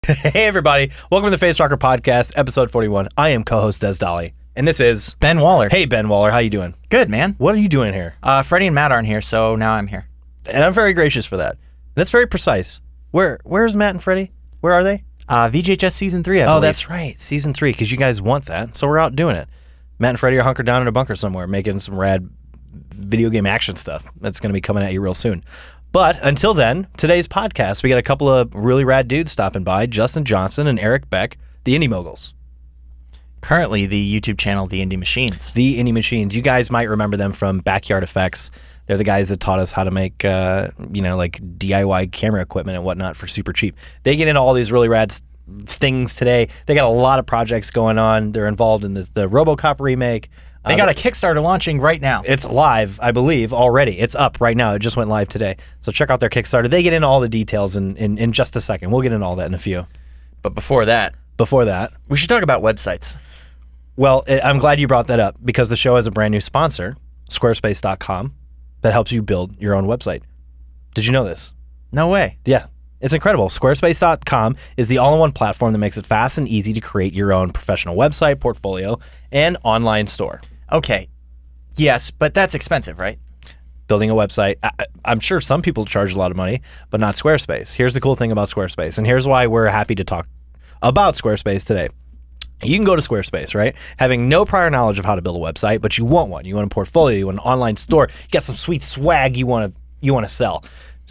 Hey everybody, welcome to the Facerocker Podcast, episode 41. I am co-host Des Dolly, and this is Ben Waller. Hey Ben Waller, how you doing? Good, man. What are you doing here? Freddie and Matt aren't here, so now I'm here. And I'm very gracious for that. That's very precise. Where's Matt and Freddie? Where are they? VHS Season 3, I believe. Oh, that's right, Season 3, because you guys want that, so we're out doing it. Matt and Freddie are hunkered down in a bunker somewhere, making some rad video game action stuff that's going to be coming at you real soon. But until then, today's podcast, we got a couple of really rad dudes stopping by, Justin Johnson and Erik Beck, the Indie Moguls. Currently, the YouTube channel, The Indie Machines. The Indie Machines. You guys might remember them from Backyard Effects. They're the guys that taught us how to make, like DIY camera equipment and whatnot for super cheap. They get into all these really rad things today. They got a lot of projects going on. They're involved in the Robocop remake. They got a Kickstarter launching right now. It's live, I believe, already. It's up right now. It just went live today. So check out their Kickstarter. They get into all the details in just a second. We'll get into all that in a few. But before that, we should talk about websites. Well, I'm glad you brought that up because the show has a brand new sponsor, Squarespace.com, that helps you build your own website. Did you know this? No way. Yeah. It's incredible. Squarespace.com is the all-in-one platform that makes it fast and easy to create your own professional website, portfolio, and online store. Okay. Yes, but that's expensive, right? Building a website, I'm sure some people charge a lot of money, but not Squarespace. Here's the cool thing about Squarespace, and here's why we're happy to talk about Squarespace today. You can go to Squarespace, right? Having no prior knowledge of how to build a website, but you want one. You want a portfolio, you want an online store, you got some sweet swag you want to sell.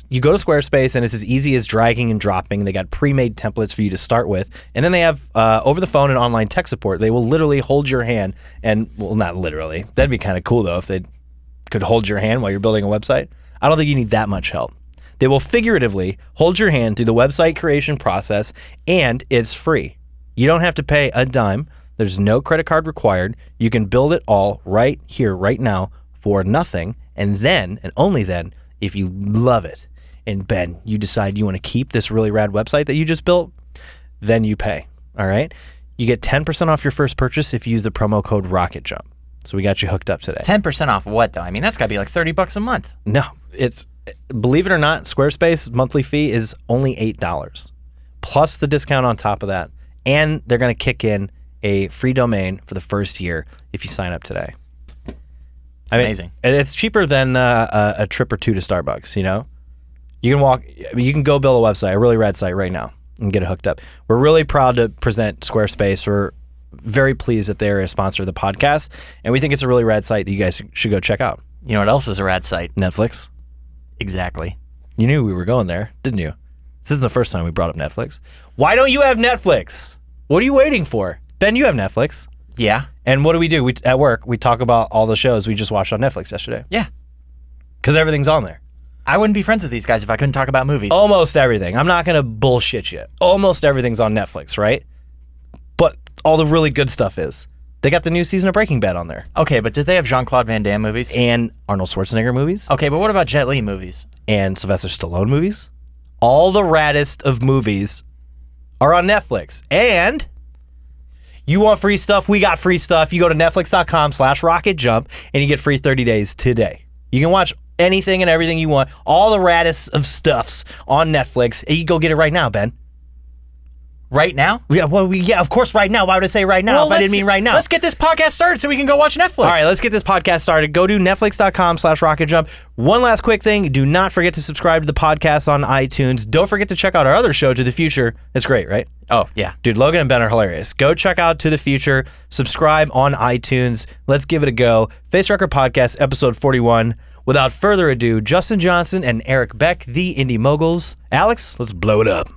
You go to Squarespace, and it's as easy as dragging and dropping. They got pre-made templates for you to start with, and then they have over the phone and online tech support. They will literally hold your hand, and well, not literally. That'd be kind of cool though if they could hold your hand while you're building a website. I don't think you need that much help. They will figuratively hold your hand through the website creation process, and it's free. You don't have to pay a dime. There's no credit card required. You can build it all right here, right now, for nothing, and then, and only then, if you love it, and Ben, you decide you want to keep this really rad website that you just built, then you pay, all right? You get 10% off your first purchase if you use the promo code RocketJump. So we got you hooked up today. 10% off what, though? I mean, that's got to be like $30 a month. No, it's, believe it or not, Squarespace monthly fee is only $8, plus the discount on top of that. And they're going to kick in a free domain for the first year if you sign up today. Amazing. It's cheaper than a trip or two to Starbucks, you know? You can go build a website, a really rad site right now and get it hooked up. We're really proud to present Squarespace. We're very pleased that they're a sponsor of the podcast, and we think it's a really rad site that you guys should go check out. You know what else is a rad site? Netflix. Exactly. You knew we were going there, didn't you? This isn't the first time we brought up Netflix. Why don't you have Netflix? What are you waiting for? Ben, you have Netflix. Yeah. And what do? At work, we talk about all the shows we just watched on Netflix yesterday. Yeah. Because everything's on there. I wouldn't be friends with these guys if I couldn't talk about movies. Almost everything. I'm not going to bullshit you. Almost everything's on Netflix, right? But all the really good stuff is. They got the new season of Breaking Bad on there. Okay, but did they have Jean-Claude Van Damme movies? And Arnold Schwarzenegger movies. Okay, but what about Jet Li movies? And Sylvester Stallone movies. All the raddest of movies are on Netflix. And you want free stuff? We got free stuff. You go to netflix.com/RocketJump and you get free 30 days today. You can watch anything and everything you want. All the raddest of stuffs on Netflix. And you go get it right now, Ben. Right now? Yeah, well, yeah, of course, right now. Why would I say right now if I didn't mean right now? Let's get this podcast started so we can go watch Netflix. All right, let's get this podcast started. Go to netflix.com/RocketJump. One last quick thing. Do not forget to subscribe to the podcast on iTunes. Don't forget to check out our other show, To the Future. It's great, right? Oh, yeah. Dude, Logan and Ben are hilarious. Go check out To the Future. Subscribe on iTunes. Let's give it a go. Facerocker Podcast, episode 41. Without further ado, Justin Johnson and Erik Beck, the Indie Moguls. Alex, let's blow it up.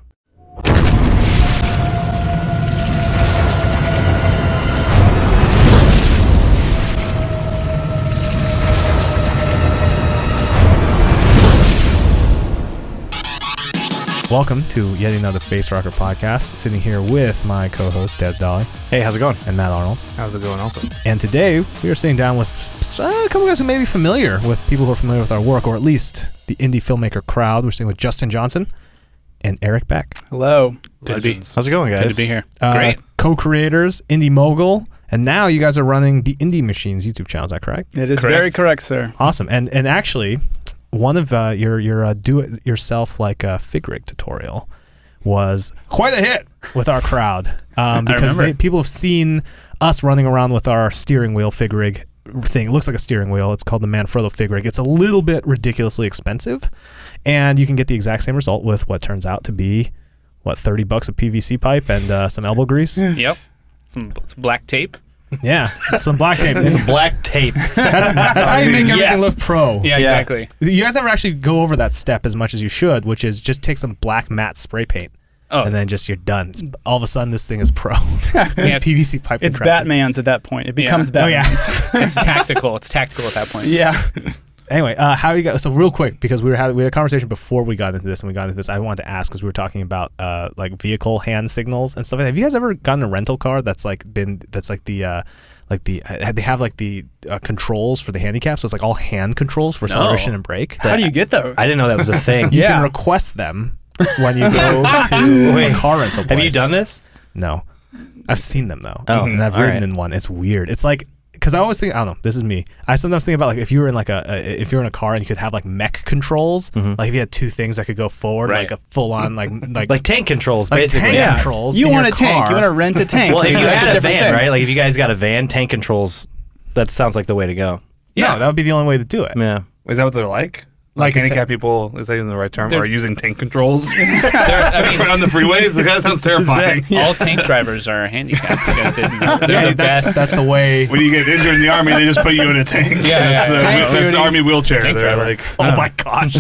Welcome to yet another Facerocker Podcast. Sitting here with my co-host, Des Dolly. Hey, how's it going? And Matt Arnold. How's it going also? And today, we are sitting down with a couple guys who may be familiar with people who are familiar with our work, or at least the indie filmmaker crowd. We're sitting with Justin Johnson and Erik Beck. Hello. How's it going, guys? Good to be here. Great. Co-creators, Indie Mogul, and now you guys are running the Indie Machines YouTube channel. Is that correct? It is very correct, sir. Awesome. And actually, one of your do-it-yourself like fig rig tutorial was quite a hit with our crowd because remember. people have seen us running around with our steering wheel fig rig thing. It looks like a steering wheel. It's called the Manfrotto fig rig. It's a little bit ridiculously expensive, and you can get the exact same result with what turns out to be $30 of PVC pipe and some elbow grease. Yep. Some black tape. Yeah, some black tape. Some black tape. That's how you make everything look pro. Yeah, exactly. You guys ever actually go over that step as much as you should, which is just take some black matte spray paint. Oh. And then just you're done. All of a sudden, this thing is pro. It's PVC pipe. It's contracted. Batman's at that point. It becomes Batman's. It's tactical. It's tactical at that point. Yeah. Anyway, how you guys? So real quick, because we had a conversation before we got into this, and we got into this. I wanted to ask because we were talking about like vehicle hand signals and stuff like that. Have you guys ever gotten a rental car they have like the controls for the handicap, so it's like all hand controls for acceleration and brake. How do you get those? I didn't know that was a thing. You can request them when you go to a car rental place. Have you done this? No. I've seen them though. Oh, and I've all ridden right. in one. It's weird. It's like, because I always think, I don't know, this is me. I sometimes think about like if you were in like if you're in a car and you could have like mech controls, like if you had two things that could go forward, Right. like a full on Like tank controls, like basically. tank controls. You in want your a tank. car. You want to rent a tank. Well, if you That's had a different van, thing. right? Like if you guys got a van, tank controls, that sounds like the way to go. No, that would be the only way to do it. Yeah. Is that what they're like? Like Like handicapped people, is that even the right term? They're- Are using tank controls I mean, on the freeways? That sounds terrifying. all tank drivers are handicapped. You guys didn't know. They're the best. That's the way. When you get injured in the army, they just put you in a tank. Yeah, that's tank the duty. army wheelchair. Tank They're driver. like, oh my gosh.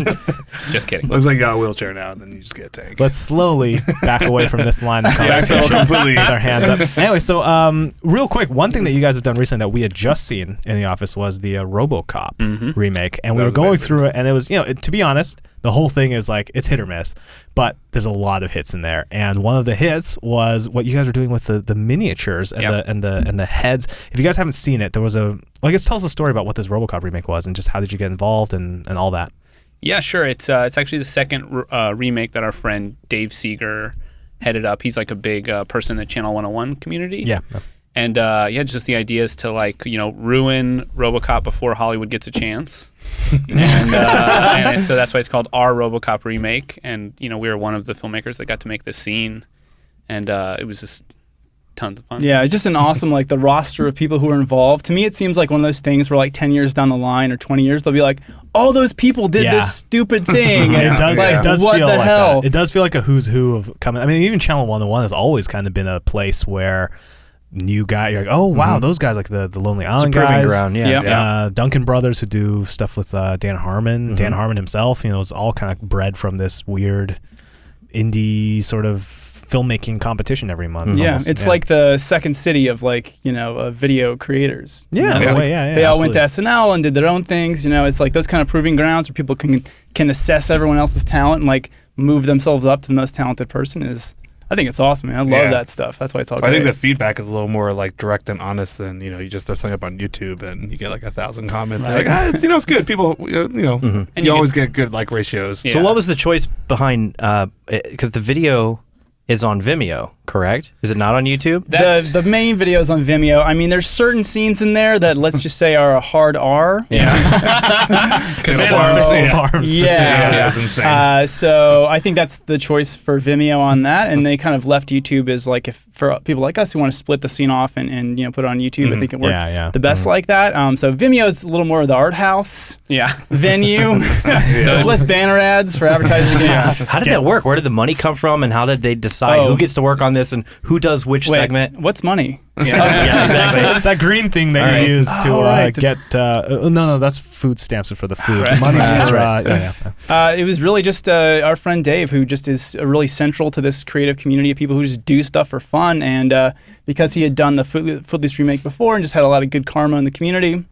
Just kidding. Looks like you got a wheelchair now, and then you just get a tank. Let's slowly back away from this line of Yeah, so conversation completely. with our hands up. Anyway, so real quick, one thing that you guys have done recently that we had just seen in the office was the Robocop remake, and we That were was going amazing. through it, and it was, to be honest, the whole thing is like it's hit or miss, but there's a lot of hits in there, and one of the hits was what you guys were doing with the miniatures and Yep. the heads. If you guys haven't seen it, there was I guess tell us a story about what this Robocop remake was and just how did you get involved and all that. Yeah, sure. It's actually the second remake that our friend Dave Seeger headed up. He's like a big person in the Channel 101 community. Yeah. And just the idea is to ruin RoboCop before Hollywood gets a chance, and so that's why it's called our RoboCop remake. And we were one of the filmmakers that got to make this scene, and it was just tons of fun. Yeah, just an awesome, like the roster of people who are involved. To me, it seems like one of those things where like 10 years down the line or 20 years, they'll be like, all those people did this stupid thing. And It does. like, It does what feel the like hell? that. It does feel like a who's who of coming. I mean, even Channel 101 has always kind of been a place where new guy, you're like, oh wow, those guys like the Lonely It's a Island proving guys. ground, yeah. Yep. Duncan Brothers who do stuff with Dan Harmon. Dan Harmon himself, is all kind of bred from this weird indie sort of filmmaking competition every month. Yeah, almost. it's like the second city of video creators. Yeah, You know, in a like, way, yeah, they all went to absolutely. SNL and did their own things. It's like those kind of proving grounds where people can assess everyone else's talent and like move themselves up to the most talented person. I think it's awesome, man. I love Yeah. that stuff. That's why it's all I great. think the feedback is a little more like direct and honest than you just throw something up on YouTube and you get like 1,000 comments. Right. Like it's good. People, And you you always get good like ratios. Yeah. So what was the choice behind, because the video is on Vimeo, correct? Is it not on YouTube? the main videos on Vimeo. I mean, there's certain scenes in there that let's just say are a hard R. Farms. Yeah. It's insane. So I think that's the choice for Vimeo on that, and they kind of left YouTube as like if for people like us who want to split the scene off and put it on YouTube. I think it worked the best like that. So Vimeo is a little more of the art house venue. So it's less banner ads for advertising. How did that work? Where did the money come from, and how did they decide who gets to work on this and who does which Wait, segment? what's money? Yeah, exactly. It's that green thing that you use to right. get. No, that's food stamps for the food. Right. The money's That's for, right. It was really just our friend Dave, who just is really central to this creative community of people who just do stuff for fun. And because he had done the Footloose remake before and just had a lot of good karma in the community,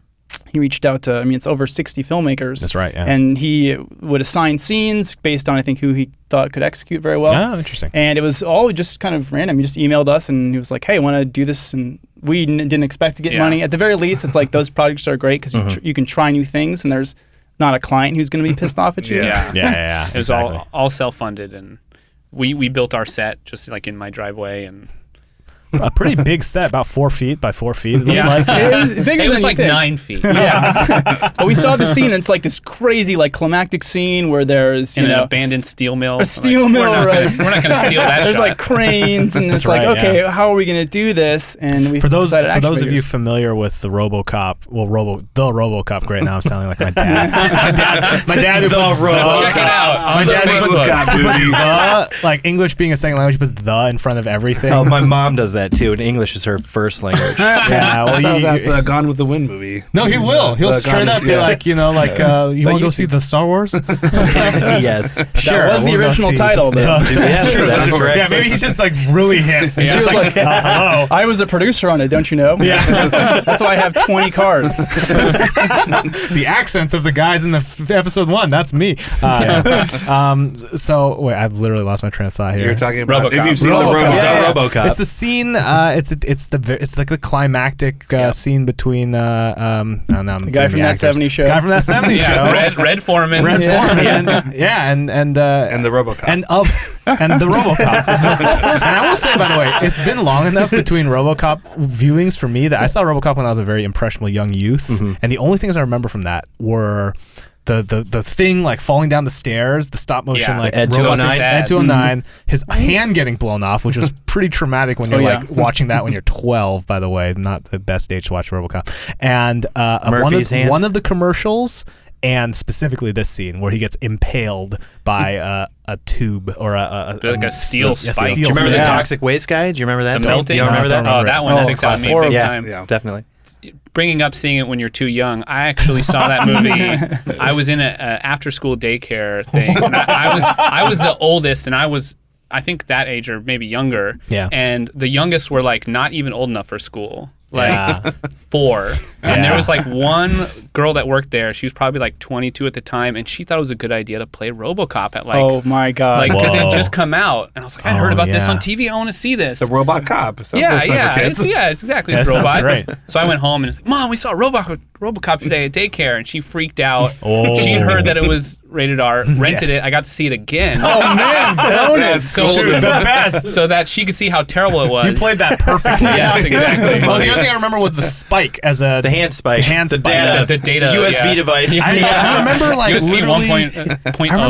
he reached out to, it's over 60 filmmakers. That's right, yeah. And he would assign scenes based on, I think, who he thought could execute very well. Oh, interesting. And it was all just kind of random. He just emailed us and he was like, hey, I want to do this. And we didn't expect to get money. At the very least, it's like those projects are great because you can try new things and there's not a client who's going to be pissed off at you. Yeah. It was all self-funded, and we built our set just like in my driveway, and a pretty big set, about 4 feet by 4 feet. It was bigger It was than like you think. 9 feet. Yeah. But we saw the scene, and it's like this crazy, like, climactic scene where there's, In an abandoned steel mill. a steel mill, We're right? not going to steal that There's shot. like cranes, and it's like, right, okay, yeah. how are we going to do this? And we For those decided action of you figures. familiar with the RoboCop, the RoboCop. Great, now I'm sounding like my dad. my dad who puts RoboCop. Check it out. My dad who puts Facebook. the, like English being a second language, puts the in front of everything. Oh, my mom does that too, and English is her first language. Yeah, well, I saw you- that Gone with the Wind movie. no, he will. He'll The straight gun- up be yeah. like, you want to go see the Star Wars? Yes. Sure, was the we'll go original see- title, though. That's Yes, true. that is correct. Yeah, maybe he's just like really hip. Yeah. Just like, hello. I was a producer on it, don't you know? Yeah. That's why I have 20 cars. The accents of the guys in the episode 1, that's me. So wait, I've literally lost my train of thought here. You're talking about RoboCop. if you've seen RoboCop. the RoboCop. Yeah. RoboCop. It's the scene. It's like the climactic scene between the guy from that 70s show. Guy from that 70s show. Red Foreman. Red Yeah. Foreman. And And the RoboCop. and the RoboCop. And I will say, by the way, it's been long enough between RoboCop viewings for me that I saw RoboCop when I was a very impressionable young youth, and the only things I remember from that were the thing like falling down the stairs, the stop motion Yeah. like Ed robot- 209. Ed 209, his hand getting blown off, which was pretty traumatic when you're yeah. like watching that when you're 12. By the way, not the best age to watch RoboCop. And Murphy's hand. one of the commercials. And specifically this scene where he gets impaled by a tube or Like a steel spike. Do you remember the Yeah. toxic waste guy? Do you remember that? The scene? melting? You don't remember No, that? I don't Oh, that one Oh, sticks out to me horrible. big Yeah. time. Yeah. Definitely. Bringing up seeing it when you're too young, I actually saw that movie. I was in a after-school daycare thing. And I was the oldest, and I think that age or maybe younger. Yeah. And the youngest were like not even old enough for school. Like Yeah. 4. And there Yeah. was like one girl that worked there. She was probably like 22 at the time, and she thought it was a good idea to play RoboCop at like Oh my God. like because it Whoa. had just come out, and I was like, I heard Oh, about this yeah. on TV. I want to see this. The Robot Cop. Sounds Yeah, like something for kids. it's exactly That it's sounds robots. great. So I went home and it's like, Mom, we saw RoboCop today at daycare, and she freaked out. Oh. She'd heard that it was rated R, rented Yes. it. I got to see it again. Oh man, bonus. so, Dude, the best. so that she could see how terrible it was. You played that perfectly. Yes, exactly. Well, the other thing I remember was the spike as The hand spike. The hand spike. data. The data, USB yeah. device. I remember like USB literally.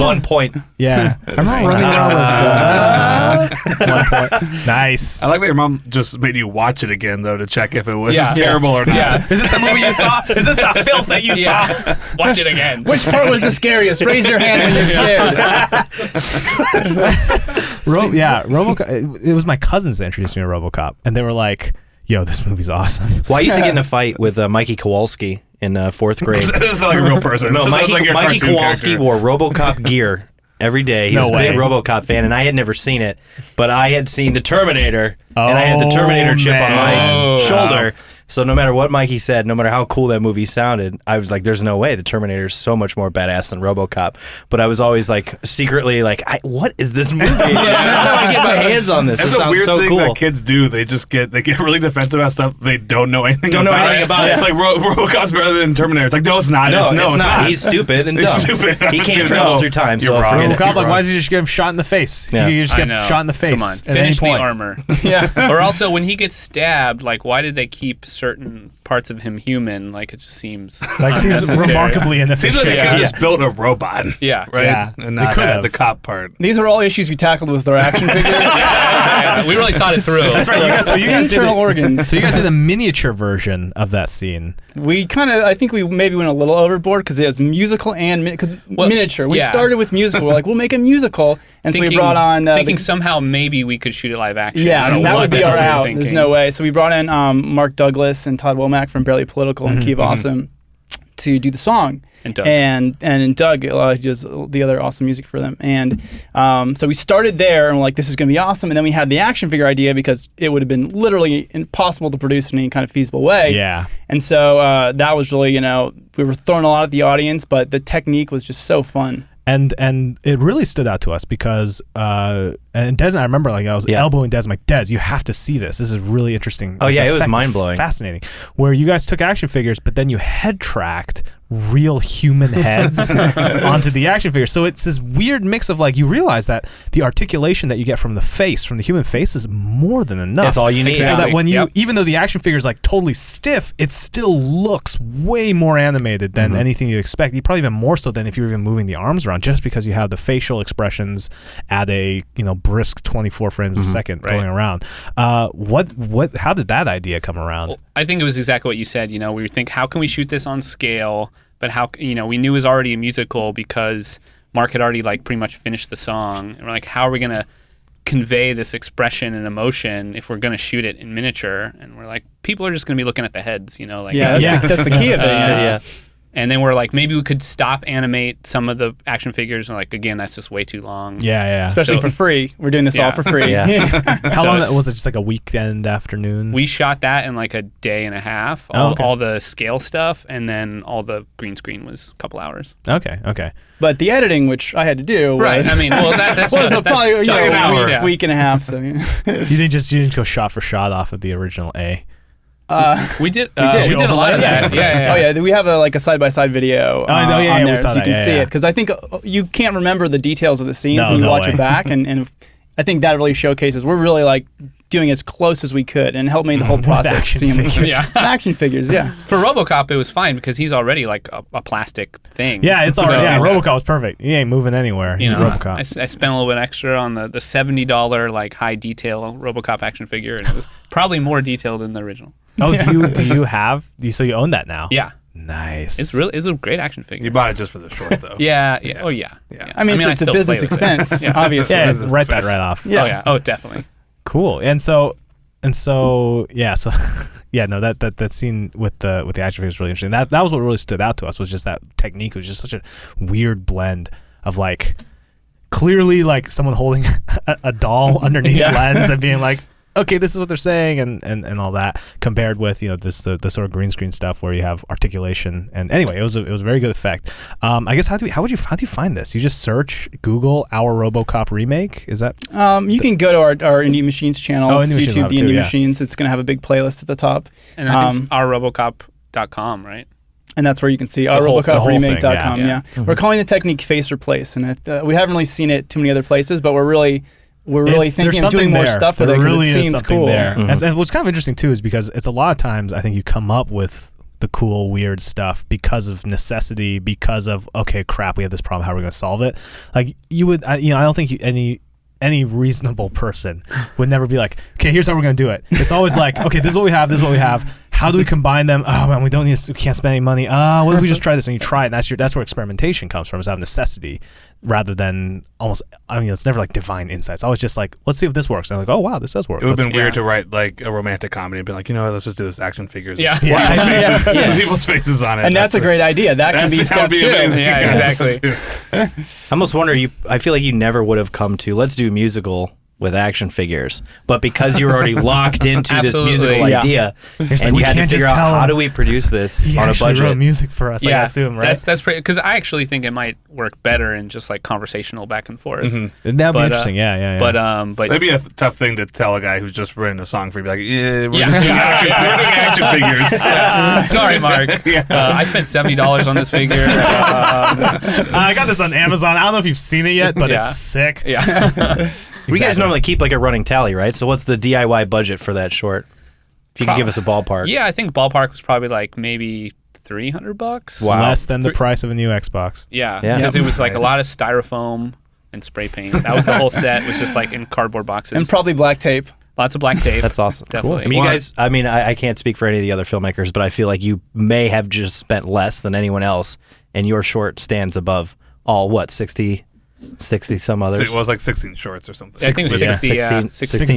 1 point. Yeah, I remember running around with 1 point. Nice. I like that your mom just made you watch it again though to check if it was Yeah. terrible or not. Yeah. Is this the movie you saw? Is this the filth that you saw? Yeah. Watch it again. Which part was the scariest? Raise your hand when you're scared. RoboCop. It was my cousins that introduced me to RoboCop, and they were like, "Yo, this movie's awesome." Well, I used to get in a fight with Mikey Kowalski in 4th grade. This is like a real person. No, This sounds Mikey, like your Mikey cartoon Kowalski character. wore RoboCop gear every day. He No was a big way. RoboCop fan, and I had never seen it, but I had seen the Terminator, and I had the Terminator chip on my man. shoulder. So no matter what Mikey said, no matter how cool that movie sounded, I was like, "There's no way the Terminator is so much more badass than RoboCop." But I was always like, secretly like, "What is this movie? I don't know how to get my hands on this. That's It a sounds weird so thing cool." that kids do. They get really defensive about stuff they don't know anything Don't know about. anything about it. It's like RoboCop's better than Terminator. It's like, no, it's not. No, it's it's not. He's stupid and He's dumb. stupid. He can't No, travel through time. you're So wrong. forget it. RoboCop, like, why does he just get him shot in the face? Yeah. He just I get know. shot in the face. Come on, at any finish the point. armor. Yeah. Or also, when he gets stabbed, like, why did they keep certain parts of him human? Like, it just seems Like, seems unnecessary. remarkably Seems like inefficient. they could Yeah. have just built a robot. Yeah. Right? Yeah. And They not could add have. the cop part. These are all issues we tackled with our action figures. Yeah, we really thought it through. That's right. You guys did Internal organs. So you guys did a miniature version of that scene. We I think we maybe went a little overboard because it has musical and miniature. We yeah. started with musical. We're like, we'll make a musical. And so we brought on... thinking somehow maybe we could shoot it live action. I yeah, don't and know that what would be the hell our we were out. There's thinking. no way. So we brought in Mark Douglas and Todd Womack from Barely Political and Keep Awesome to do the song. And Doug. And Doug does the other awesome music for them. And so we started there, and we're like, this is going to be awesome. And then we had the action figure idea because it would have been literally impossible to produce in any kind of feasible way. Yeah. And so that was really, we were throwing a lot at the audience, but the technique was just so fun. And it really stood out to us because and Des, I remember like I was elbowing Des, I'm like, Des, you have to see this. This is really interesting. Oh, This yeah, it was effect is mind-blowing. fascinating. Where you guys took action figures, but then you head tracked real human heads onto the action figure. So it's this weird mix of like, you realize that the articulation that you get from the human face is more than enough. That's all you need. So that when you, even though the action figure is like totally stiff, it still looks way more animated than anything you expect. You probably even more so than if you're even moving the arms around, just because you have the facial expressions at a brisk 24 frames a second going around. How did that idea come around? Well, I think it was exactly what you said. We think, how can we shoot this on scale? But how, we knew it was already a musical because Mark had already like pretty much finished the song. And we're like, how are we going to convey this expression and emotion if we're going to shoot it in miniature? And we're like, people are just going to be looking at the heads, That's the key of it. And then we're like, maybe we could stop animate some of the action figures. And like, again, that's just way too long. Especially for free. We're doing this all for free. How long was it? Just like a weekend afternoon? We shot that in like a day and a half. All the scale stuff, and then all the green screen was a couple hours. Okay. But the editing, which I had to do, right? I mean, that's probably just an hour. Yeah. Week and a half. So you didn't go shot for shot off of the original A? We did a lot of that. Yeah. We have a side-by-side video on there, so you can see it. Because I think you can't remember the details of the scenes when you watch it back, and I think that really showcases we're really like doing as close as we could and helped make the whole process seamless. Action figures, For Robocop, it was fine because he's already like a plastic thing. Yeah, it's already. Robocop was perfect. He ain't moving anywhere. He's Robocop. I spent a little bit extra on the $70 like high detail Robocop action figure, and it was probably more detailed than the original. Oh, do you have? So you own that now? Yeah. Nice. It's a great action figure. You bought it just for the short, though. Yeah. Oh, yeah. I mean, it's a business expense, obviously. Yeah, write that right off. Yeah. Oh, yeah. Oh, definitely. Cool. That scene with the action figure was really interesting. That was what really stood out to us, was just that technique. It was just such a weird blend of like, clearly like someone holding a doll underneath lens and being like, okay, this is what they're saying, and all that, compared with the sort of green screen stuff where you have articulation. And anyway, it was a very good effect. I guess how do you find this? You just search Google Our Robocop Remake. Is that? You can go to our Indie Machines channel. It's YouTube, the Indie Machines. It's going to have a big playlist at the top. And I think it's ourrobocop.com, right? And that's where you can see ourrobocopremake.com. Mm-hmm. We're calling the technique face replace, and we haven't really seen it too many other places, but we're really thinking of doing more stuff with it because it seems cool. There. And what's kind of interesting too is because it's a lot of times I think you come up with the cool, weird stuff because of necessity, because of, okay, crap, we have this problem, how are we going to solve it? Like you would, I don't think any reasonable person would never be like, okay, here's how we're going to do it. It's always like, okay, this is what we have. How do we combine them? Oh man, we can't spend any money. What if we just try this? And you try it, and that's where experimentation comes from, is out of necessity, rather than it's never like divine insight. It's always just like, let's see if this works. And I'm like, oh wow, this does work. It would have been weird to write like a romantic comedy and be like, let's just do this action figures. People's faces on it. And that's a great idea. That can be step 2. Yeah, exactly. I almost wonder, I feel like you never would have come to, let's do musical with action figures, but because you were already locked into this musical idea, and you had to figure out how do we produce this on a budget. Wrote music for us, I assume, right? That's pretty, because I actually think it might work better in just like conversational back and forth. Mm-hmm. That'd be interesting, yeah. But that'd be a tough thing to tell a guy who's just written a song for you. Be like, we're doing action figures. Sorry, Mark. I spent $70 on this figure. I got this on Amazon. I don't know if you've seen it yet, but it's sick. Yeah. You guys normally keep like a running tally, right? So what's the DIY budget for that short? If you could give us a ballpark. Yeah, I think ballpark was probably like maybe $300. Wow. Less than the price of a new Xbox. Yeah. Because it was like a lot of styrofoam and spray paint. That was the whole set. It was just like in cardboard boxes. And probably black tape. Lots of black tape. That's awesome. Definitely. Cool. You guys, I can't speak for any of the other filmmakers, but I feel like you may have just spent less than anyone else, and your short stands above all, 60 some others. It was like 16 shorts or something. I think it was 16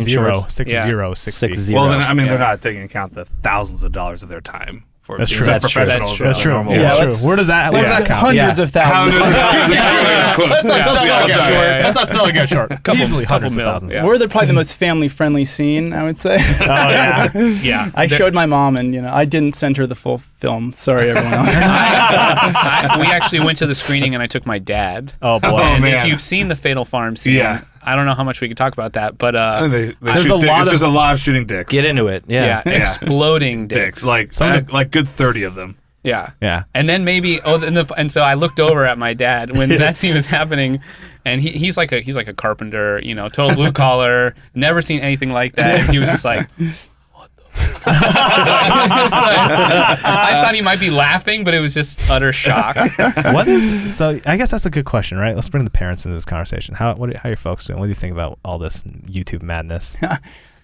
shorts. 60. Well, then, they're not taking into account the thousands of dollars of their time. That's true. That's true. That's true. Where does that count? Hundreds of thousands. Let's not sell a short. Easily hundreds of thousands. We're probably the most family-friendly scene, I would say. Oh, yeah. Yeah. I showed my mom, and I didn't send her the full film. Sorry, everyone else. We actually went to the screening, and I took my dad. Oh, boy. If you've seen the Fatal Farm scene, I don't know how much we could talk about that, but there's just a lot of shooting dicks. Get into it. Yeah. Exploding dicks. Like good 30 of them. Yeah. Yeah. And then maybe and so I looked over at my dad when that scene was happening, and he's like a carpenter, total blue collar, never seen anything like that. And he was just like, what the I thought he might be laughing, but it was just utter shock. So I guess that's a good question, right? Let's bring the parents into this conversation. How are your folks doing? What do you think about all this YouTube madness?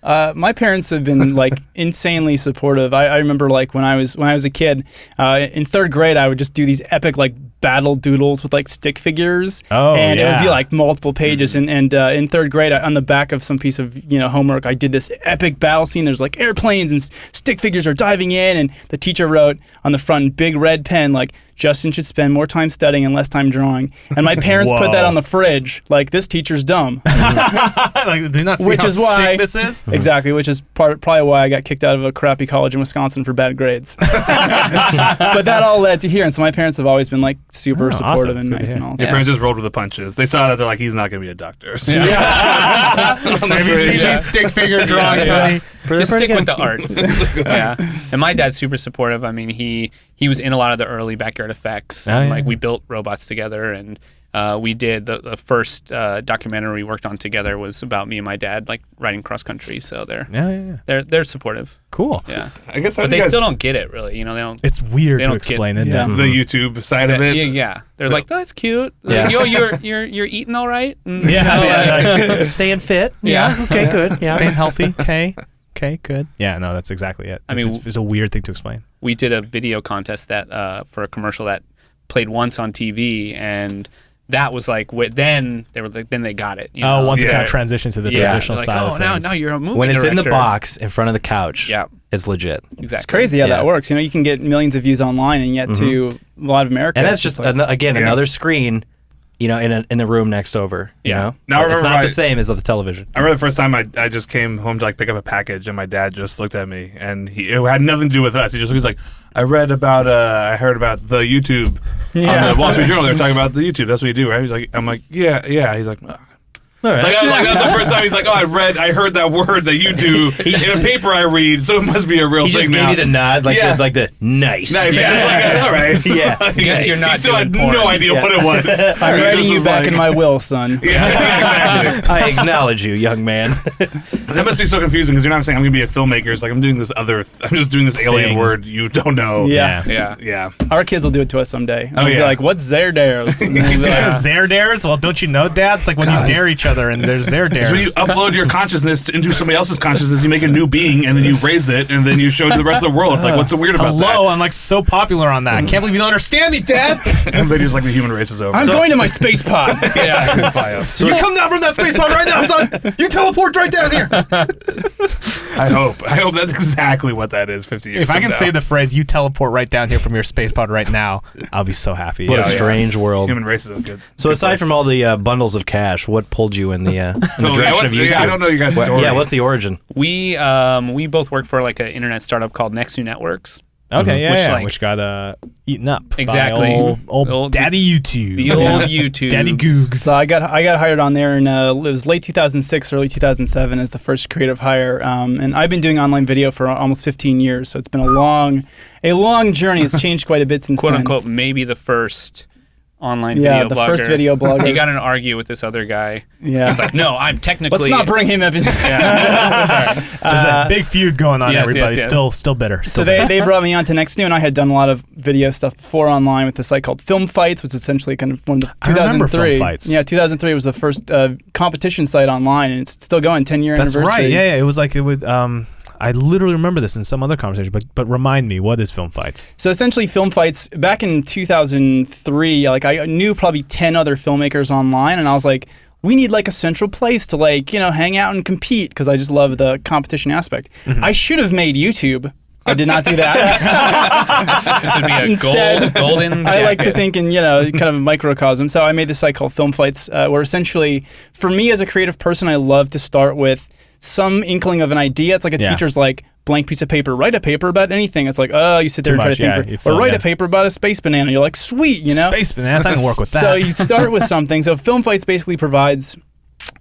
My parents have been like insanely supportive. I remember like when I was a kid, in third grade, I would just do these epic like battle doodles with like stick figures, and it would be like multiple pages. And in third grade, on the back of some piece of homework, I did this epic battle scene. There's like airplanes and stick figures are diving in, and the teacher wrote on the front in big red pen like, Justin should spend more time studying and less time drawing. And my parents put that on the fridge, like, this teacher's dumb. Like, do you not see which how is why sick this is? Exactly, which is probably why I got kicked out of a crappy college in Wisconsin for bad grades. But that all led to here, and so my parents have always been like super supportive and nice and all. Your parents just rolled with the punches. They saw that, they're like, he's not going to be a doctor. So. Have you seen these stick figure drawings, honey? Just stick with the arts. Yeah. And my dad's super supportive. I mean, he was in a lot of the early backyard effects. And, like, we built robots together, and we did the first documentary we worked on together was about me and my dad like riding cross country. So they're supportive. Cool. Yeah. I guess, but they still don't get it really. They don't. It's weird to explain it. The YouTube side of it. Yeah. They're like, oh, that's cute. Yeah. Like, yo, you're eating all right. And, staying fit. Yeah. Okay. Good. Yeah. Staying healthy. Okay, good. Yeah, no, that's exactly it. I mean, it's a weird thing to explain. We did a video contest that for a commercial that played once on TV, and that was like then they got it. Once it kind of transitioned to the traditional like, side of things. now you're a movie when it's director. in the box in front of the couch. It's legit. Exactly. It's crazy how that works. You can get millions of views online, and yet to a lot of America, and that's just another screen. In the room next over. Now it's not the same as the television. I remember the first time I just came home to like pick up a package, and my dad just looked at me, and it had nothing to do with us. He was like, I heard about the YouTube on the Wall Street Journal. They're talking about the YouTube. That's what you do, right? He's like, I'm like, yeah. He's like, all right. That's the first time he's like, oh, I heard that word that you do in a paper I read, so it must be a real thing. He just gave you the nod, like the nice. Yeah. All right. Yeah. I guess you're not. He still had porn. no idea what it was. I'm writing you back in my will, son. Yeah, exactly. I acknowledge you, young man. That must be so confusing because you're not saying I'm going to be a filmmaker. It's like I'm doing this I'm just doing this alien word you don't know. Yeah. Our kids will do it to us someday. Oh, They'll be like, what's Zerdares? Zerdares? Well, don't you know, Dad? It's like when you dare each other and there's Zerdares. It's when you upload your consciousness into somebody else's consciousness, you make a new being, and then you raise it, and then you show it to the rest of the world. Like, what's so weird about that? I'm like so popular on that. I can't believe you don't understand me, Dad. And then just like the human race is over. I'm going to my space pod. So you come down from that space pod right now, son. You teleport right down here. I hope that's exactly what that is 50 years If I can now. say the phrase, you teleport right down here from your space pod right now, I'll be so happy. What a strange world. Human race is a good. So good aside place. from all the bundles of cash, what pulled you in the direction of YouTube? I don't know you guys' story. Yeah, what's the origin? We both work for like an internet startup called Next New Networks. Okay, which got eaten up. Exactly. By old Daddy YouTube. The old YouTube. Daddy Googs. So I got hired on there, and it was late 2006, early 2007 as the first creative hire. And I've been doing online video for almost 15 years, so it's been a long journey. It's changed quite a bit since Quote then. unquote, maybe the first online video blogger. Yeah, the first video blogger. He got in an argue with this other guy. Yeah. He's like, no, I'm technically... Let's not bring him up. There's a big feud going on. Everybody still bitter. So they brought me on to Next New, and I had done a lot of video stuff before online with a site called Film Fights, which is essentially kind of one of the 2003. I remember Film Fights. Yeah, 2003 was the first competition site online, and it's still going, 10-year anniversary. That's right. Yeah, it was like it would. I literally remember this in some other conversation, but remind me, what is Film Fights? So essentially, Film Fights, back in 2003, like I knew probably 10 other filmmakers online, and I was like, we need like a central place to like, hang out and compete, because I just love the competition aspect. Mm-hmm. I should have made YouTube. I did not do that. This would be a Instead, golden jacket. I like to think in, kind of a microcosm. So I made this site called Film Fights, where essentially, for me as a creative person, I love to start with some inkling of an idea. It's like a teacher's like, blank piece of paper, write a paper about anything. It's like, oh, you sit there and try to think. Or write a paper about a space banana. You're like, sweet, Space bananas, I can work with that. So you start with something. So Film Fights basically provides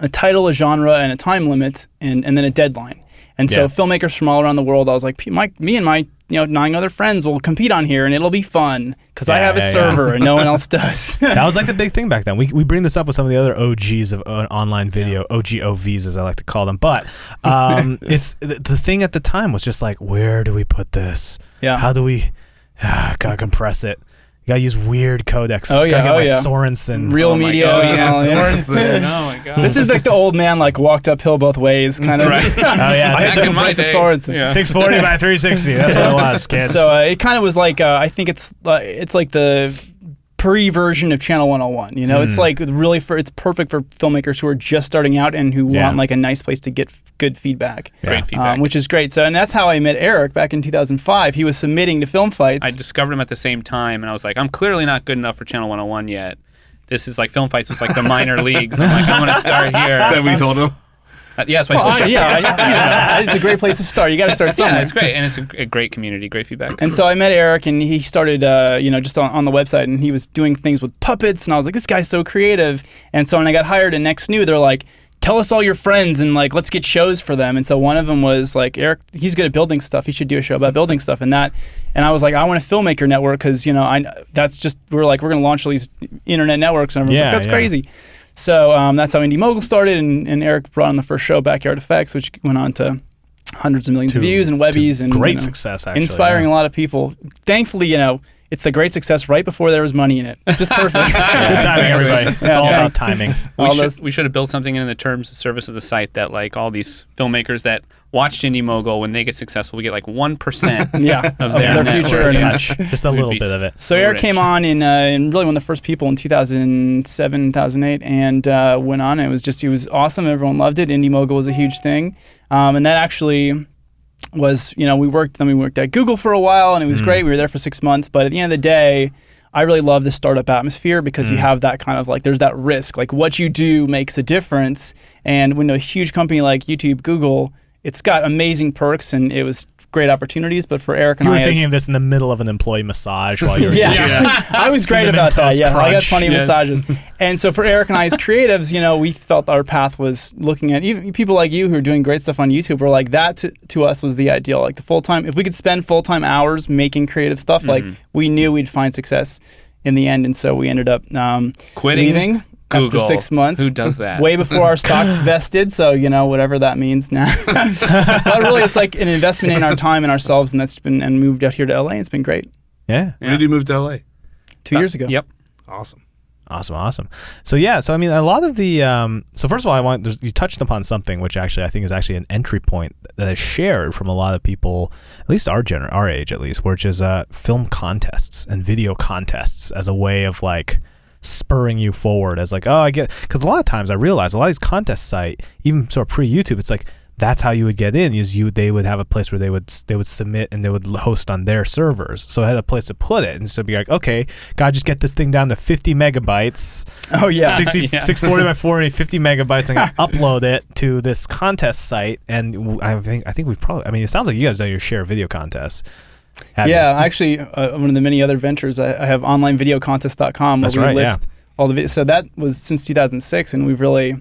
a title, a genre, and a time limit, and then a deadline. And so filmmakers from all around the world, I was like, me and my 9 other friends will compete on here and it'll be fun because I have a server and no one else does. That was like the big thing back then. We bring this up with some of the other OGs of online video, OGOVs as I like to call them. But it's the thing at the time was just like, where do we put this? Yeah. How do we gotta compress it? You gotta use weird codecs. Gotta get my Sorensen. Real media. Sorensen. Oh my god. This is like the old man walked uphill both ways kind of. Right. I had to compress the Sorensen. Yeah. 640 by 360. That's what it was, kids. So it kind of was like I think it's like the pre-version of Channel 101. It's like really it's perfect for filmmakers who are just starting out and who want like a nice place to get good feedback. Great feedback. Which is great. So, and that's how I met Erik back in 2005. He was submitting to Film Fights. I discovered him at the same time, and I was like, I'm clearly not good enough for Channel 101 yet. This is like Film Fights was like the minor leagues. I'm like, I'm going to start here. Is that what you told him? Yeah, that's what I told you. It's a great place to start. You got to start somewhere. Yeah, it's great, and it's a great community, great feedback. And so I met Erik, and he started, just on the website, and he was doing things with puppets, and I was like, this guy's so creative. And so when I got hired at Next New, they're like, tell us all your friends, and like, let's get shows for them. And so one of them was like, Erik, he's good at building stuff. He should do a show about building stuff. And I was like, I want a filmmaker network because we're going to launch all these internet networks, and everyone's like, that's crazy. So that's how Indie Mogul started, and Erik brought on the first show, Backyard Effects, which went on to hundreds of millions of views and Webbies. And great success, actually. Inspiring a lot of people. Thankfully, it's the great success right before there was money in it. Just perfect. Good timing, everybody. It's all about timing. We should have built something in the terms of service of the site that like all these filmmakers that watched Indie Mogul, when they get successful, we get like 1% of their future earnings. Just a little bit of it. So Erik came on in really one of the first people in 2007, 2008, and went on. He was awesome. Everyone loved it. Indie Mogul was a huge thing. And that actually was, we worked at Google for a while, and it was great. We were there for 6 months. But at the end of the day, I really love the startup atmosphere because you have that kind of like, there's that risk. Like what you do makes a difference. And when a huge company like YouTube, Google, it's got amazing perks, and it was great opportunities. But for Erik and you were thinking of this in the middle of an employee massage while you were I was great about that. Yeah, I got plenty of massages. And so for Erik and I as creatives, we felt our path was looking at even people like you who are doing great stuff on YouTube. We're like, that to us was the ideal. Like the full-time, if we could spend full-time hours making creative stuff, like we knew we'd find success in the end. And so we ended up leaving. Google. After 6 months. Who does that? Way before our stocks vested, so whatever that means now. But really, it's like an investment in our time and ourselves, and moved out here to LA. It's been great. Yeah. When did you move to LA? 2 years ago. Yep. Awesome. So I mean, a lot of the so first of all, you touched upon something which actually I think is actually an entry point that is shared from a lot of people, at least our age at least, which is film contests and video contests as a way of like spurring you forward as like, because a lot of times I realize a lot of these contest site, even sort of pre-YouTube, it's like that's how you would get in. They would have a place where they would submit and they would host on their servers, so it had a place to put it, and so be like, okay, gotta just get this thing down to 50 megabytes. Oh yeah, 640 by 40, 50 megabytes, and upload it to this contest site. And I think we've probably, I mean, it sounds like you guys done your share of video contests. Actually, one of the many other ventures, I have onlinevideocontest.com where we list all the videos. So that was since 2006, and we've really,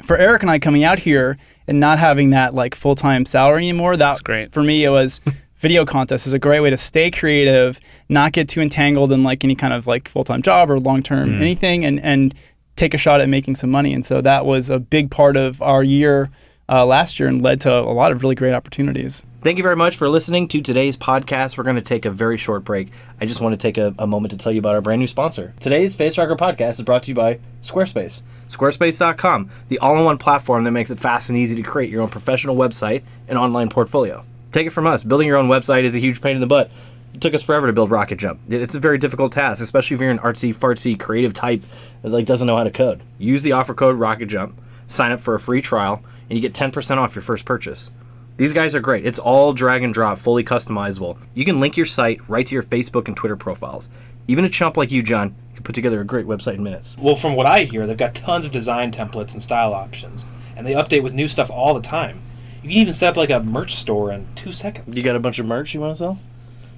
for Erik and I coming out here and not having that like full-time salary anymore, that's great. For me, it was video contest is a great way to stay creative, not get too entangled in like any kind of like full-time job or long-term anything, and take a shot at making some money. And so that was a big part of our year last year and led to a lot of really great opportunities. Thank you very much for listening to today's podcast. We're going to take a very short break. I just want to take a moment to tell you about our brand new sponsor. Today's Facerocker Podcast is brought to you by Squarespace. Squarespace.com, the all-in-one platform that makes it fast and easy to create your own professional website and online portfolio. Take it from us. Building your own website is a huge pain in the butt. It took us forever to build RocketJump. It's a very difficult task, especially if you're an artsy-fartsy creative type that doesn't know how to code. Use the offer code RocketJump, sign up for a free trial, and you get 10% off your first purchase. These guys are great. It's all drag and drop, fully customizable. You can link your site right to your Facebook and Twitter profiles. Even a chump like you, John, can put together a great website in minutes. Well, from what I hear, they've got tons of design templates and style options, and they update with new stuff all the time. You can even set up like a merch store in 2 seconds. You got a bunch of merch you want to sell?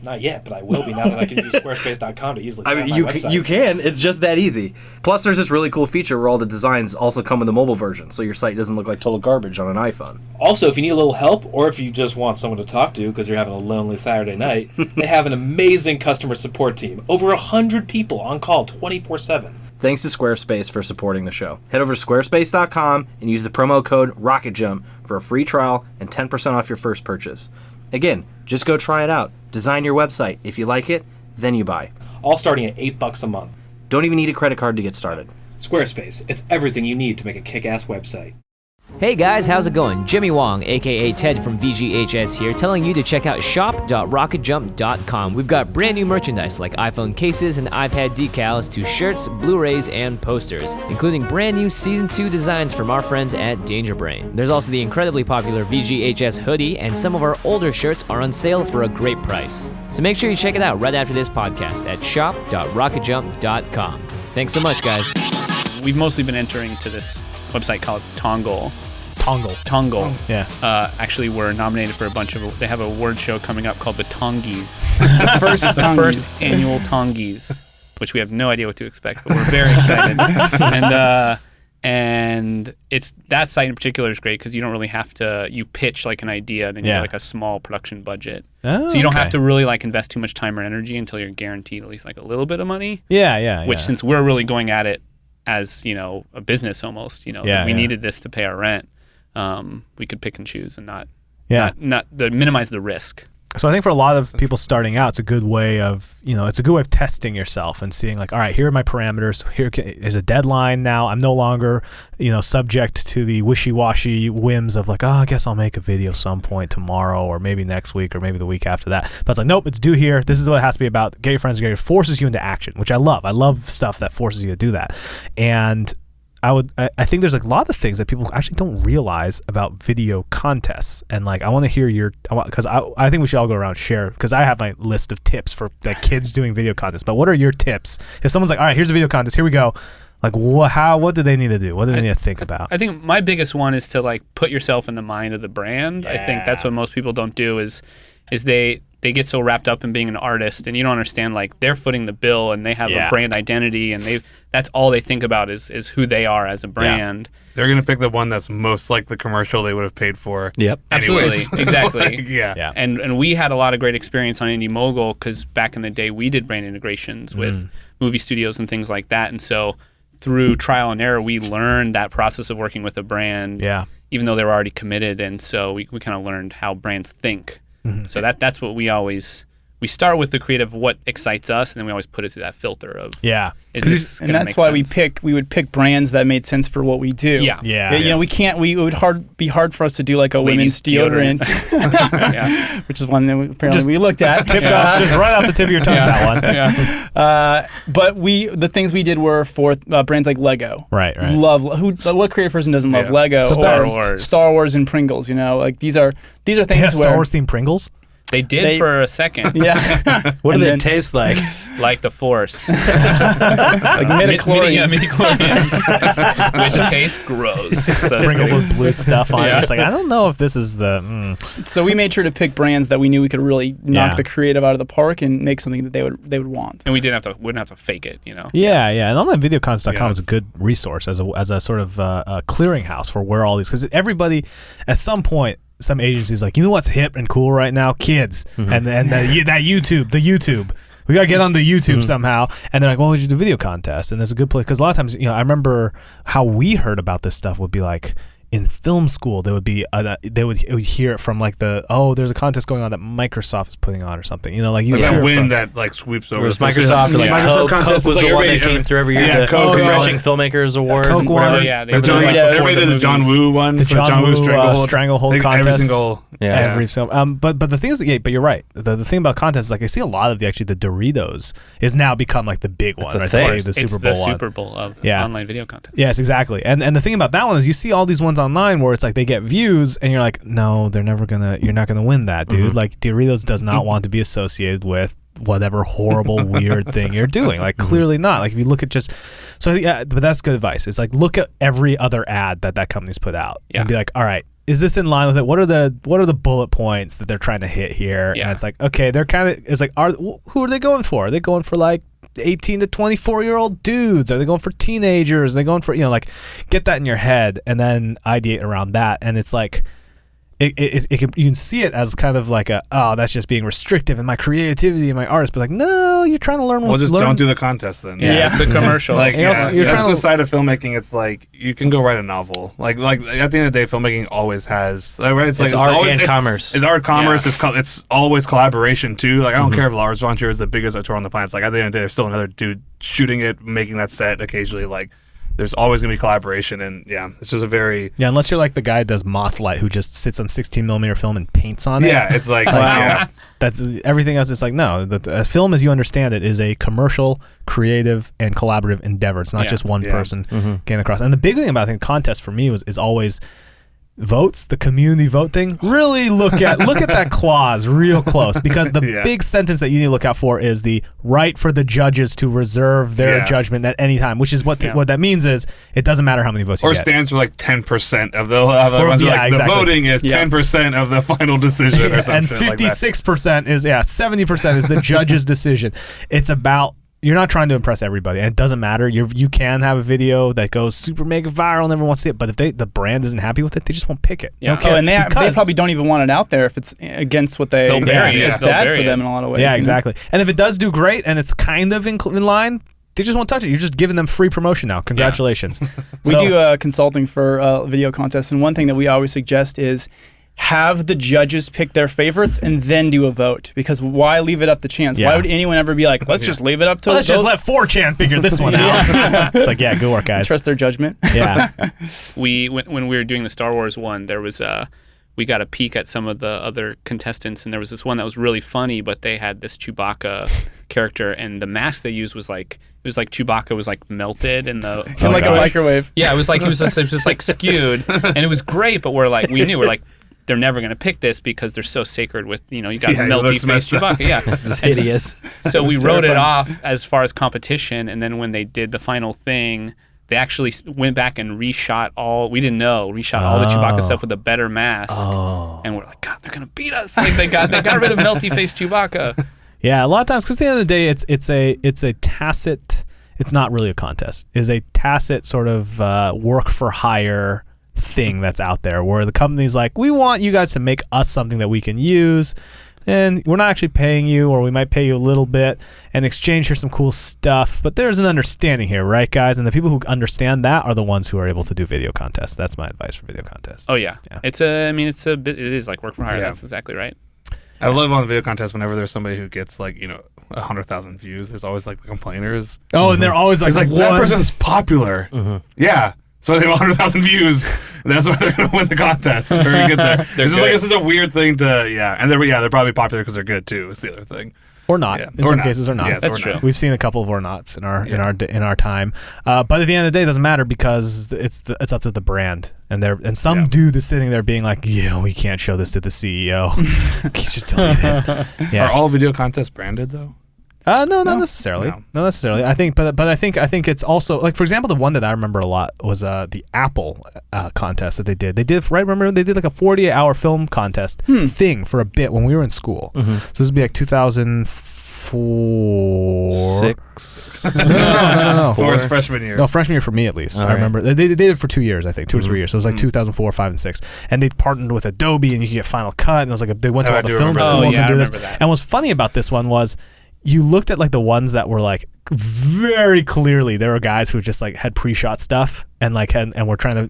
Not yet, but I will be now that I can use Squarespace.com to easily set up my website. You can. It's just that easy. Plus, there's this really cool feature where all the designs also come with the mobile version, so your site doesn't look like total garbage on an iPhone. Also, if you need a little help, or if you just want someone to talk to because you're having a lonely Saturday night, they have an amazing customer support team. Over 100 people on call 24/7. Thanks to Squarespace for supporting the show. Head over to squarespace.com and use the promo code RocketJump for a free trial and 10% off your first purchase. Again, just go try it out. Design your website. If you like it, then you buy. All starting at $8 a month. Don't even need a credit card to get started. Squarespace. It's everything you need to make a kick-ass website. Hey guys, how's it going? Jimmy Wong, aka Ted from VGHS here, telling you to check out shop.rocketjump.com. We've got brand new merchandise like iPhone cases and iPad decals to shirts, Blu-rays, and posters, including brand new Season 2 designs from our friends at Danger Brain. There's also the incredibly popular VGHS hoodie, and some of our older shirts are on sale for a great price. So make sure you check it out right after this podcast at shop.rocketjump.com. Thanks so much, guys. We've mostly been entering to this website called Tongle. Yeah. Actually, we're nominated for a bunch of. They have a award show coming up called the Tongies. the first annual Tongies, which we have no idea what to expect, but we're very excited. And it's that site in particular is great because you don't really have to. You pitch like an idea, then you have like a small production budget, so you don't have to really like invest too much time or energy until you're guaranteed at least like a little bit of money. Which since we're really going at it as a business almost, we needed this to pay our rent. We could pick and choose and not minimize the risk. So I think for a lot of people starting out, it's a good way of testing yourself and seeing like, all right, here are my parameters. Here is a deadline now. I'm no longer, subject to the wishy-washy whims of like, oh, I guess I'll make a video some point tomorrow or maybe next week or maybe the week after that. But it's like, nope, it's due here. This is what it has to be about. Get your friends together. It forces you into action, which I love. I love stuff that forces you to do that. And I think there's like a lot of things that people actually don't realize about video contests, and like I want to hear because I think we should all go around and share, because I have my list of tips for like kids doing video contests. But what are your tips if someone's like, all right, here's a video contest, here we go? Like what do they need to do? What do they need to think about? I think my biggest one is to like put yourself in the mind of the brand. I think that's what most people don't do is they get so wrapped up in being an artist, and you don't understand like they're footing the bill and they have a brand identity, and that's all they think about is who they are as a brand. They're going to pick the one that's most like the commercial they would have paid for. Yep. Absolutely. Exactly. Yeah. And we had a lot of great experience on Indie Mogul because back in the day we did brand integrations with movie studios and things like that. And so through trial and error, we learned that process of working with a brand, even though they were already committed. And so we kind of learned how brands think. So that's what we start with the creative, what excites us, and then we always put it through that filter of and that's why we would pick brands that made sense for what we do. It would be hard for us to do like a women's deodorant. Which is one that apparently we looked at. Tipped off just right off the tip of your tongue, that one. But the things we did were for brands like Lego. Right. What creative person doesn't love Lego? Star Wars and Pringles, like these are things where Star Wars themed Pringles? They did for a second. What do they taste like? Like the Force. Like midichlorians. Midichlorians. Which taste gross. Sprinkled with blue stuff on it. It's like, I don't know if this is the... So we made sure to pick brands that we knew we could really knock the creative out of the park and make something that they would want. And we wouldn't have to fake it, Yeah. And onlinevideocons.com is a good resource as a sort of a clearinghouse for where all these... Because everybody, at some point, some agencies like, you know what's hip and cool right now? Kids. And that YouTube. We got to get on the YouTube somehow. And they're like, well, we should do video contest. And there's a good place. Because a lot of times, I remember how we heard about this stuff would be like, in film school, they would hear it from like there's a contest going on that Microsoft is putting on or something. That wind that like sweeps over. It was Microsoft. Coke was the one that came through every year. The Refreshing Filmmakers Award. Coke won. Everybody did the John Woo one. The John Woo Stranglehold contest. Every film. But the thing is, but you're right. The thing about contests is like I see a lot of the Doritos is now become like the big one. Right? The Super Bowl. It's the Super Bowl of online video content. Yes, exactly. And the thing about that one is you see all these ones online where it's like they get views and you're like, no, you're not gonna win that, dude. Like Doritos does not want to be associated with whatever horrible weird thing you're doing. Like clearly not. Like if you look at but that's good advice. It's like look at every other ad that company's put out and be like, all right, is this in line with it? What are the bullet points that they're trying to hit here? Yeah. And it's like, okay, they're kind of, it's like, who are they going for? Are they going for like 18 to 24-year-old dudes? Are they going for teenagers? Are they going for, like, get that in your head and then ideate around that. And it's like, you can see it as kind of like that's just being restrictive in my creativity and my artist, but like, no, you're trying to learn. Well, just don't do the contest then. Yeah, it's a commercial. Like, you're that's trying the to side of filmmaking. It's like you can go write a novel. Like at the end of the day, filmmaking always has right. It's art always, and commerce. It's art, commerce. It's always collaboration too. Like I don't care if Lars von Trier is the biggest auteur on the planet. It's like at the end of the day, there's still another dude shooting it, making that set occasionally. Like there's always gonna be collaboration, and it's just a very unless you're like the guy that does Mothlight who just sits on 16mm film and paints on it. Yeah, it's like wow. That's everything else. It's like no, a film as you understand it is a commercial, creative, and collaborative endeavor. It's not just one person getting across. And the big thing about I think contest for me is always votes, the community vote thing. Really look at that clause real close, because the big sentence that you need to look out for is the right for the judges to reserve their judgment at any time, which is what that means is it doesn't matter how many votes you get. Or stands for like 10% of the ones exactly. The voting is 10% of the final decision or something. And 56% is 70% is the judge's decision. It's about, you're not trying to impress everybody, and it doesn't matter. You can have a video that goes super mega viral and everyone wants to see it, but if the brand isn't happy with it, they just won't pick it. Yeah. And they probably don't even want it out there if it's against what they. It's bad for them in a lot of ways. Yeah, exactly. And if it does do great and it's kind of in line, they just won't touch it. You're just giving them free promotion now. Congratulations. We do consulting for video contests, and one thing that we always suggest is have the judges pick their favorites and then do a vote, because why leave it up to chance? Why would anyone ever be like, let's just leave it up to let's just let 4chan figure this one out. It's like, good work, guys. Trust their judgment. Yeah. When we were doing the Star Wars one, there was we got a peek at some of the other contestants, and there was this one that was really funny, but they had this Chewbacca character, and the mask they used was like, it was like Chewbacca was like melted in the a microwave. Yeah, it was like it was just like skewed, and it was great. But we're like they're never going to pick this because they're so sacred with, you got melty face Chewbacca. Yeah. It's hideous. So we wrote it off as far as competition, and then when they did the final thing, they actually went back and reshot all the Chewbacca stuff with a better mask. Oh. And we're like, God, they're going to beat us. Like they got rid of melty face Chewbacca. Yeah, a lot of times, because at the end of the day, it's a tacit, it's not really a contest. It's a tacit sort of work for hire thing that's out there where the company's like, we want you guys to make us something that we can use, and we're not actually paying you, or we might pay you a little bit in exchange for some cool stuff, but there's an understanding here, right, guys? And the people who understand that are the ones who are able to do video contests. That's my advice for video contests. Oh yeah. It is like work for hire. That's exactly right. I love on the video contest whenever there's somebody who gets 100,000 views. There's always like the complainers. Oh, and they're always like, that person's popular. Yeah. So they have 100,000 views. And that's why they're going to win the contest. Very good there. It's such a weird thing to, and they're probably popular because they're good too. Is the other thing. Or not. In some cases, or not. Yes, that's true. We've seen a couple of or nots in our time. But at the end of the day, it doesn't matter because it's up to the brand. And some dude is sitting there being like, we can't show this to the CEO. He's just delete it. Yeah. Are all video contests branded though? No, not necessarily. No. Not necessarily. I think, but I think it's also like, for example, the one that I remember a lot was the Apple contest that they did. They did Remember they did like a 48-hour film contest thing for a bit when we were in school. So this would be like 2004. 6. No. Or was freshman year? No, freshman year for me at least. I remember they did it for 2 years, I think, 2 or 3 years. So it was like 2004, 5, and 6. And they partnered with Adobe, and you could get Final Cut. And it was like they went to all the film schools and do this. And what's funny about this one was, you looked at like the ones that were like very clearly there were guys who just like had pre-shot stuff and were trying to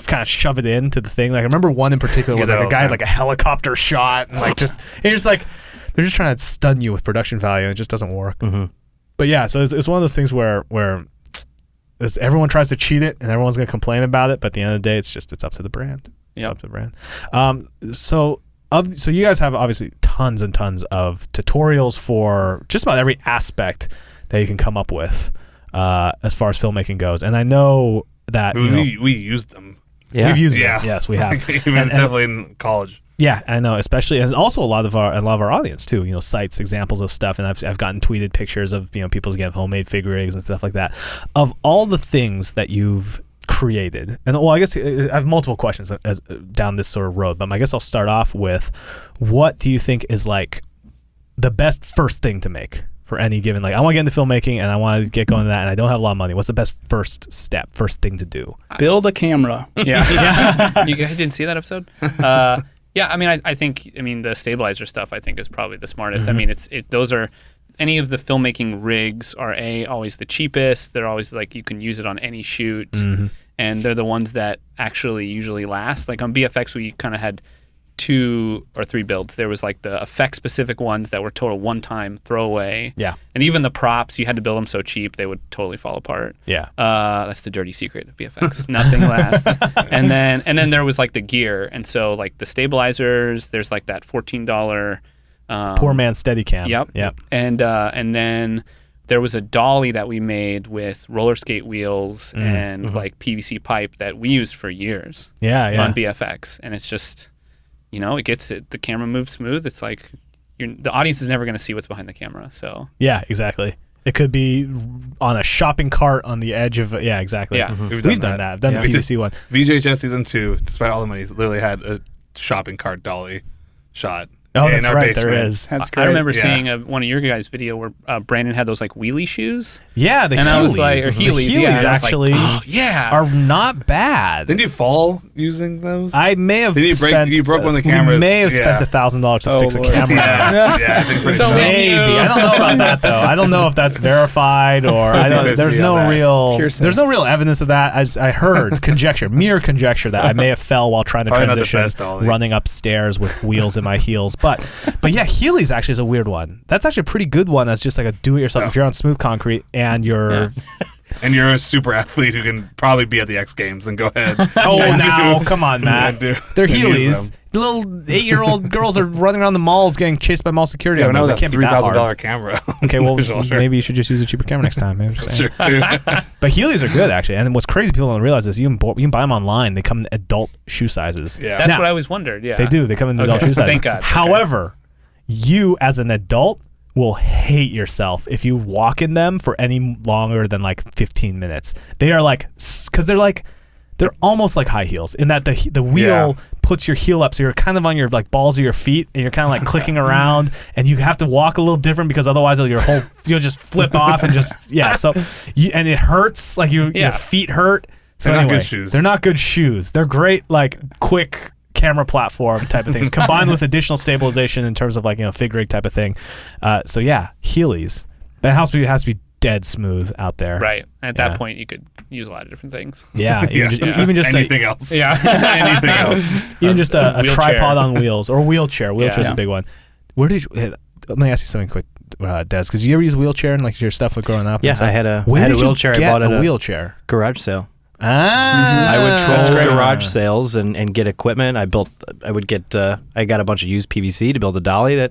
kind of shove it into the thing. Like I remember one in particular was like a guy had like a helicopter shot and like just they're just trying to stun you with production value, and it just doesn't work. But yeah, so it's one of those things where everyone tries to cheat it and everyone's gonna complain about it, but at the end of the day, it's up to the brand. It's up to the brand. So you guys have obviously tons and tons of tutorials for just about every aspect that you can come up with as far as filmmaking goes. And I know that we used them. Yeah. We've used them. Yes, we have. Definitely in college. Yeah, I know, especially, and also a lot of our audience too. Cites examples of stuff, and I've gotten tweeted pictures of people getting homemade figure rigs and stuff like that. Of all the things that you've created, and well, I guess I have multiple questions as down this sort of road, but I guess I'll start off with, what do you think is like the best first thing to make for any given, like I want to get into filmmaking and I want to get going to that and I don't have a lot of money? What's the best first thing to do? Build a camera. Yeah. You guys didn't see that episode? Yeah, I mean, I think the stabilizer stuff I think is probably the smartest. I mean, those are, any of the filmmaking rigs are always the cheapest. They're always like, you can use it on any shoot, and they're the ones that actually usually last. Like on BFX, we kind of had 2 or 3 builds. There was like the effect specific ones that were total one-time throwaway. Yeah. And even the props, you had to build them so cheap they would totally fall apart. Yeah. That's the dirty secret of BFX. Nothing lasts. And then there was like the gear, and so like the stabilizers. There's like that $14. Poor man's Steadicam. Yep. And then there was a dolly that we made with roller skate wheels and like PVC pipe that we used for years. On BFX, and it's just, it gets it. The camera moves smooth. It's like the audience is never going to see what's behind the camera. So yeah, exactly. It could be on a shopping cart on the edge of exactly. Yeah, we've done that. I've done the PVC one. VJHS season 2, despite all the money, literally had a shopping cart dolly shot. Oh, that's right. Basement. There is. That's great. I remember seeing one of your guys' video where Brandon had those like wheelie shoes. Yeah, the Heelys. I was like, or Heelys. The Heelys actually are not bad. Didn't you fall using those? I may have spent. You broke one of the cameras. We may have spent $1,000 to fix a camera. Yeah, I think pretty So maybe. I don't know about that though. I don't know if that's verified or there's no real evidence of that. As I heard, mere conjecture that I may have fell while trying to transition, running upstairs with wheels in my heels. But yeah, Heelys actually is a weird one. That's actually a pretty good one. That's just like a do-it-yourself. If you're on smooth concrete and you're and you're a super athlete who can probably be at the X Games, then go ahead. Come on, Matt. They're Heelys. The little 8-year-old girls are running around the malls getting chased by mall security. Yeah, that can't be that hard. $3,000 camera. Okay, well, maybe you should just use a cheaper camera next time. Maybe Sure, too. But Heelys are good, actually. And what's crazy, people don't realize is you can buy them online. They come in adult shoe sizes. Yeah. That's what I always wondered. Yeah. They do. They come in adult shoe sizes. Thank God. However, you as an adult will hate yourself if you walk in them for any longer than like 15 minutes. They are like, because they're almost like high heels in that the wheel puts your heel up, so you're kind of on your like balls of your feet, and you're kind of like clicking around, and you have to walk a little different because otherwise you'll just flip off and just So and it hurts, like your feet hurt. So they're anyway, not good shoes. They're not good shoes. They're great like quick camera platform type of things combined with additional stabilization in terms of like fig rig type of thing. So yeah, Heelys. But it has to be dead smooth out there. Right. At that point, you could use a lot of different things. Yeah. Even just anything else. Yeah. Anything else. Even just a tripod on wheels or a wheelchair. Wheelchair's a big one. Let me ask you something quick, Des, because you ever use a wheelchair and like your stuff with growing up? Yes, I had a Where did wheelchair. You get I bought a wheelchair? Garage sale. I would troll garage sales and get equipment. I got a bunch of used PVC to build a dolly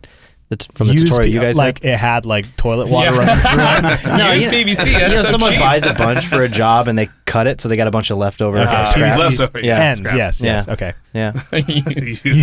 from the tutorial you guys like had. It had like toilet water running through it. No, used PVC. Someone buys a bunch for a job and they cut it, so they got a bunch of leftover scraps. Ends. Yes. Okay. Yeah. It's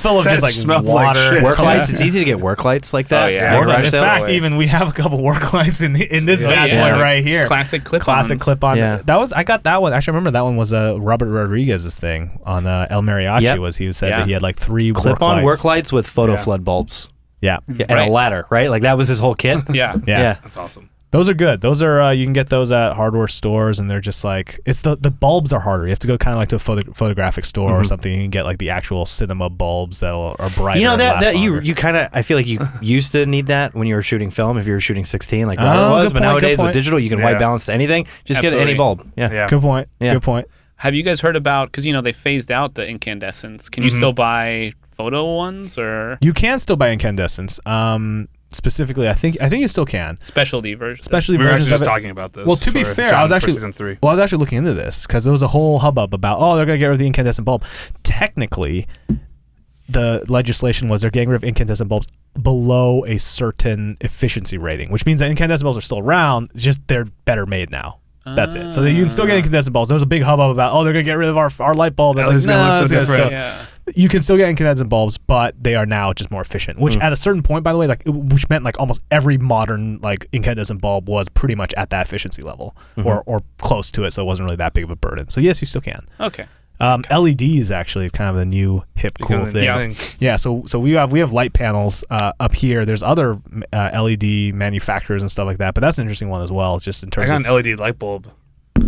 full of just like water. Work lights. It's easy to get work lights like that. Oh, yeah. In fact, even we have a couple work lights in this bad boy right here. Classic clip-on. Yeah. I got that one. Actually, I remember that one was Robert Rodriguez's thing on El Mariachi. He said that he had like 3 clip-on work lights with photo flood bulbs. Yeah. And a ladder, right? Like that was his whole kit. Yeah. That's awesome. Those are good. Those are you can get those at hardware stores, and they're just like the bulbs are harder. You have to go kind of like to a photographic store or something. You can get like the actual cinema bulbs that are brighter. That you kind of, I feel like you used to need that when you were shooting film, if you were shooting 16 like Robert was, but nowadays with digital you can white balance to anything. Just get any bulb. Yeah. Good point. Good point. Have you guys heard about, because they phased out the incandescents? Can you still buy photo ones, or you can still buy incandescents? Specifically, I think you still can. Specialty versions. We were actually just talking about this. Well, to be fair, I was actually looking into this because there was a whole hubbub about they're gonna get rid of the incandescent bulb. Technically, the legislation was they're getting rid of incandescent bulbs below a certain efficiency rating, which means that incandescent bulbs are still around. Just they're better made now. That's it. So you can still get incandescent bulbs. There was a big hubbub about they're gonna get rid of our light bulb. It's like, no, it's gonna still. You can still get incandescent bulbs, but they are now just more efficient. Which at a certain point, by the way, which meant like almost every modern like incandescent bulb was pretty much at that efficiency level, or close to it. So it wasn't really that big of a burden. So yes, you still can. Okay. LED is actually kind of a new hip cool thing. Yeah. So we have light panels up here. There's other LED manufacturers and stuff like that, but that's an interesting one as well. Just in terms I got an LED light bulb.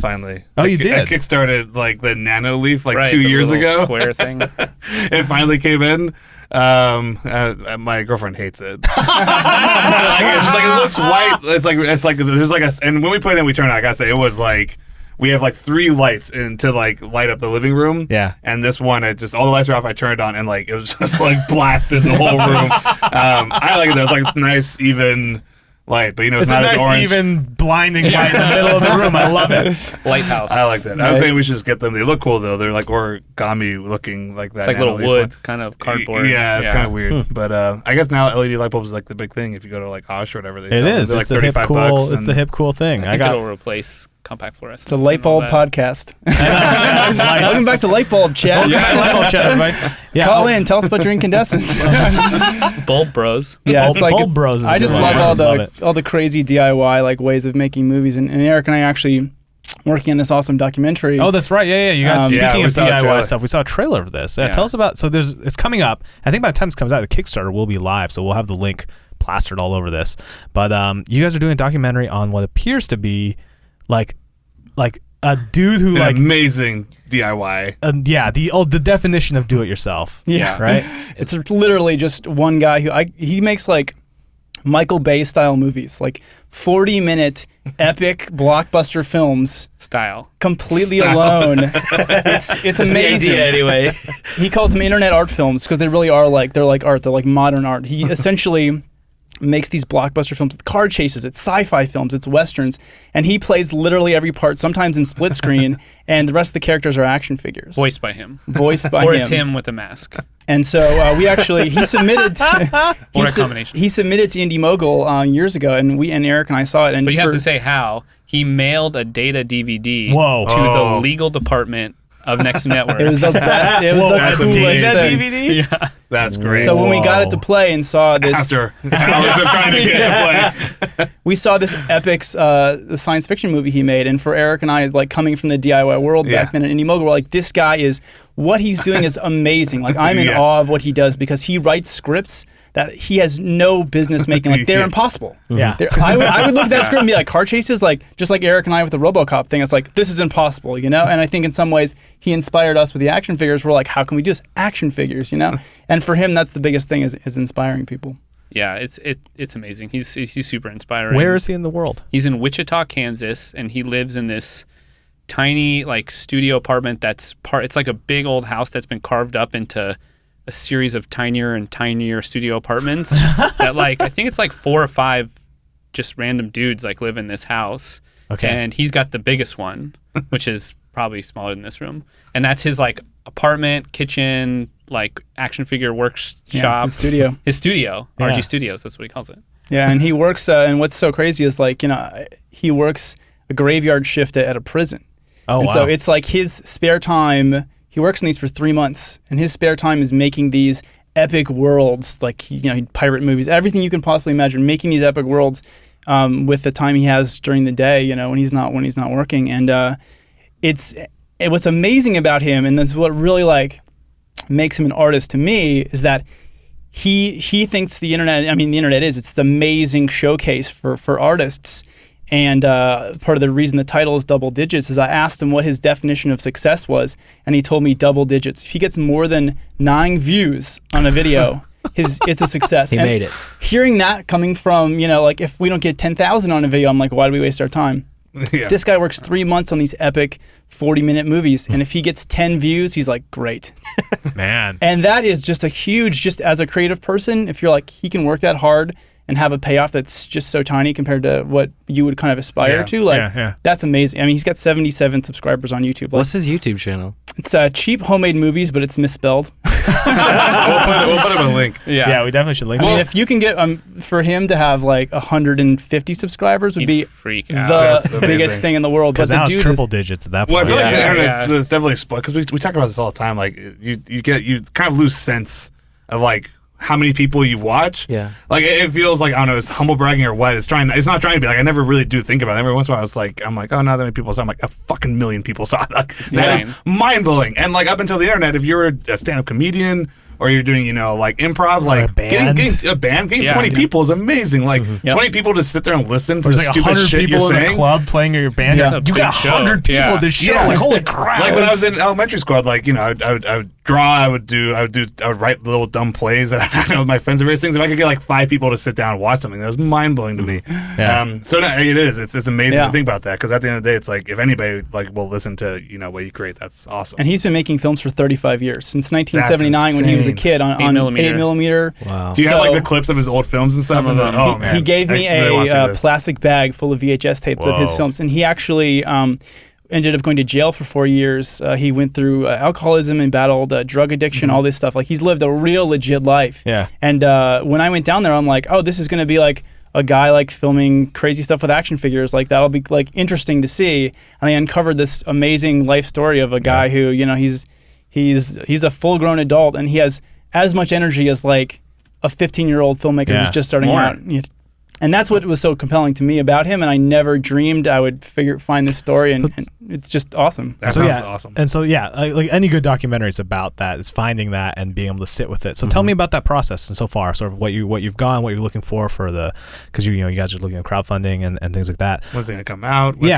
Finally. Oh, you did? I kickstarted like the Nano Leaf like 2 the years ago. Square thing. It finally came in. My girlfriend hates it. She's like, it looks white. It's like there's like a, and when we put it in, we turned it on. I gotta say, it was like we have like 3 lights to like light up the living room. Yeah. And this one, it just all the lights were off. I turned it on and like it was just like blasted the whole room. I like it. There's like nice even light, but it's not a nice, as orange. even blinding light in the middle of the room. I love it. Lighthouse. I like that. I was saying we should just get them. They look cool though. They're like origami looking like that. It's like little wood, kind of cardboard. Yeah, it's kind of weird. But I guess now LED light bulbs is like the big thing. If you go to like Osh or whatever, they it sell is. They're It's like the hip $35. cool. It's the hip cool thing. I think it'll replace compact fluorescence. It's a light bulb podcast. Welcome back to Light Bulb Chat. Light bulb chat, right? Yeah. Call in. Tell us about your incandescents. Bulb Bros. Yeah, it's like Bulb Bros. I just love all the crazy DIY like ways of making movies, and Eric and I actually working on this awesome documentary. Oh, that's right. Yeah. You guys, speaking of DIY stuff, we saw a trailer of this. Yeah. Tell us about. So it's coming up. I think by the time this comes out, the Kickstarter will be live, so we'll have the link plastered all over this. But you guys are doing a documentary on what appears to be like a dude who like amazing DIY. The definition of do it yourself. Yeah, right. It's literally just one guy he makes like Michael Bay style movies, like 40-minute epic blockbuster films Style. completely alone. It's amazing. The idea, anyway. He calls them internet art films because they really are like they're like art. They're like modern art. He essentially makes these blockbuster films. It's car chases, it's sci-fi films, it's westerns, and he plays literally every part, sometimes in split screen, and the rest of the characters are action figures. Voiced by him. Voiced by or him. it's him with a mask. And so he submitted Or a combination. He submitted to Indie Mogul years ago, and Eric and I saw it. And But you have to say how. He mailed a data DVD Whoa. to the legal department of Next Network. it was the best. It was the coolest thing. DVD? Yeah. That's great. So when we got it to play and saw this, After hours of trying to get it to play. we saw this epic the science fiction movie he made, and for Eric and I, is like coming from the DIY world back then at Indie Mogul, we're like, this guy what he's doing is amazing. Like I'm in awe of what he does because he writes scripts that he has no business making. Like they're impossible. Yeah. I would look at that script and be like, car chases, like just like Eric and I with the Robocop thing. It's like this is impossible, And I think in some ways he inspired us with the action figures. We're like, how can we do this? Action figures, And for him, that's the biggest thing is inspiring people. Yeah, it's amazing. He's super inspiring. Where is he in the world? He's in Wichita, Kansas, and he lives in this tiny like studio apartment it's like a big old house that's been carved up into a series of tinier and tinier studio apartments that like I think it's like 4 or 5 just random dudes like live in this house. Okay. And he's got the biggest one, which is probably smaller than this room. And that's his like apartment, kitchen, like action figure workshop. His studio. RG Studios, that's what he calls it. Yeah, and he works, and what's so crazy is like, he works a graveyard shift at a prison. Oh, and wow. so it's like his spare time, he works in these for 3 months, and his spare time is making these epic worlds, like, pirate movies, everything you can possibly imagine, making these epic worlds with the time he has during the day, when he's not working. And what's amazing about him, and that's what really like makes him an artist to me, is that he thinks the internet is it's this amazing showcase for artists. And part of the reason the title is Double Digits is I asked him what his definition of success was, and he told me double digits. If he gets more than 9 views on a video, it's a success. He made it. Hearing that coming from, like if we don't get 10,000 on a video, I'm like, why do we waste our time? Yeah. This guy works 3 months on these epic 40-minute movies, and if he gets 10 views, he's like, great. Man. And that is just a huge, just as a creative person, if you're like, he can work that hard and have a payoff that's just so tiny compared to what you would kind of aspire to, like, that's amazing. I mean, he's got 77 subscribers on YouTube. What's his YouTube channel? It's cheap homemade movies, but it's misspelled. We'll put up a link. Yeah, we definitely should link. I mean, if you can get for him to have like 150 subscribers would be freak out. the biggest thing in the world. Because But now the it's dude triple digits at that Well, I point. feel like the Yeah. internet is definitely split because we talk about this all the time. Like you kind of lose sense of like how many people you watch. Yeah. Like it feels like, I don't know, it's humble bragging or what. It's not trying to be like, I never really do think about it. Every once in a while I'm like, oh, not that many people saw it. I'm like, a fucking million people saw it. Like, that is mind blowing. And like up until the internet, if you're a stand up comedian or you're doing, like improv, like a band. getting 20 people is amazing. Like 20 people to sit there and listen to There's the like stupid 100 shit people you're in saying. a club playing your band. Yeah. You got 100 people at this show. Yeah. Like, holy crap. Like when I was in elementary school, I would draw, I would write little dumb plays that I know with my friends and various things. If I could get like 5 people to sit down and watch something, that was mind blowing to me. Yeah. So no, it is. It's amazing Yeah. to think about that, because at the end of the day, it's like if anybody like will listen to what you create, that's awesome. And he's been making films for 35 years, since 1979 when he was a kid on 8mm. Wow. Do you have like the clips of his old films and stuff? Some of them. Oh man, He gave me I really wanna see a this. plastic bag full of VHS tapes of his Whoa. films, and he actually ended up going to jail for 4 years. He went through alcoholism and battled drug addiction, all this stuff. Like, he's lived a real legit life. Yeah. And when I went down there, I'm like, oh, this is going to be like a guy like filming crazy stuff with action figures. Like, that'll be like interesting to see. And I uncovered this amazing life story of a guy who, he's a full-grown adult, and he has as much energy as like a 15-year-old filmmaker who's just starting out. And that's what was so compelling to me about him, and I never dreamed I would find this story, and it's just awesome. That sounds awesome. And so like any good documentary is about that. It's finding that and being able to sit with it. So tell me about that process and so far, sort of what you've gone, what you're looking for the, because you guys are looking at crowdfunding and things like that. When's it gonna come out? What's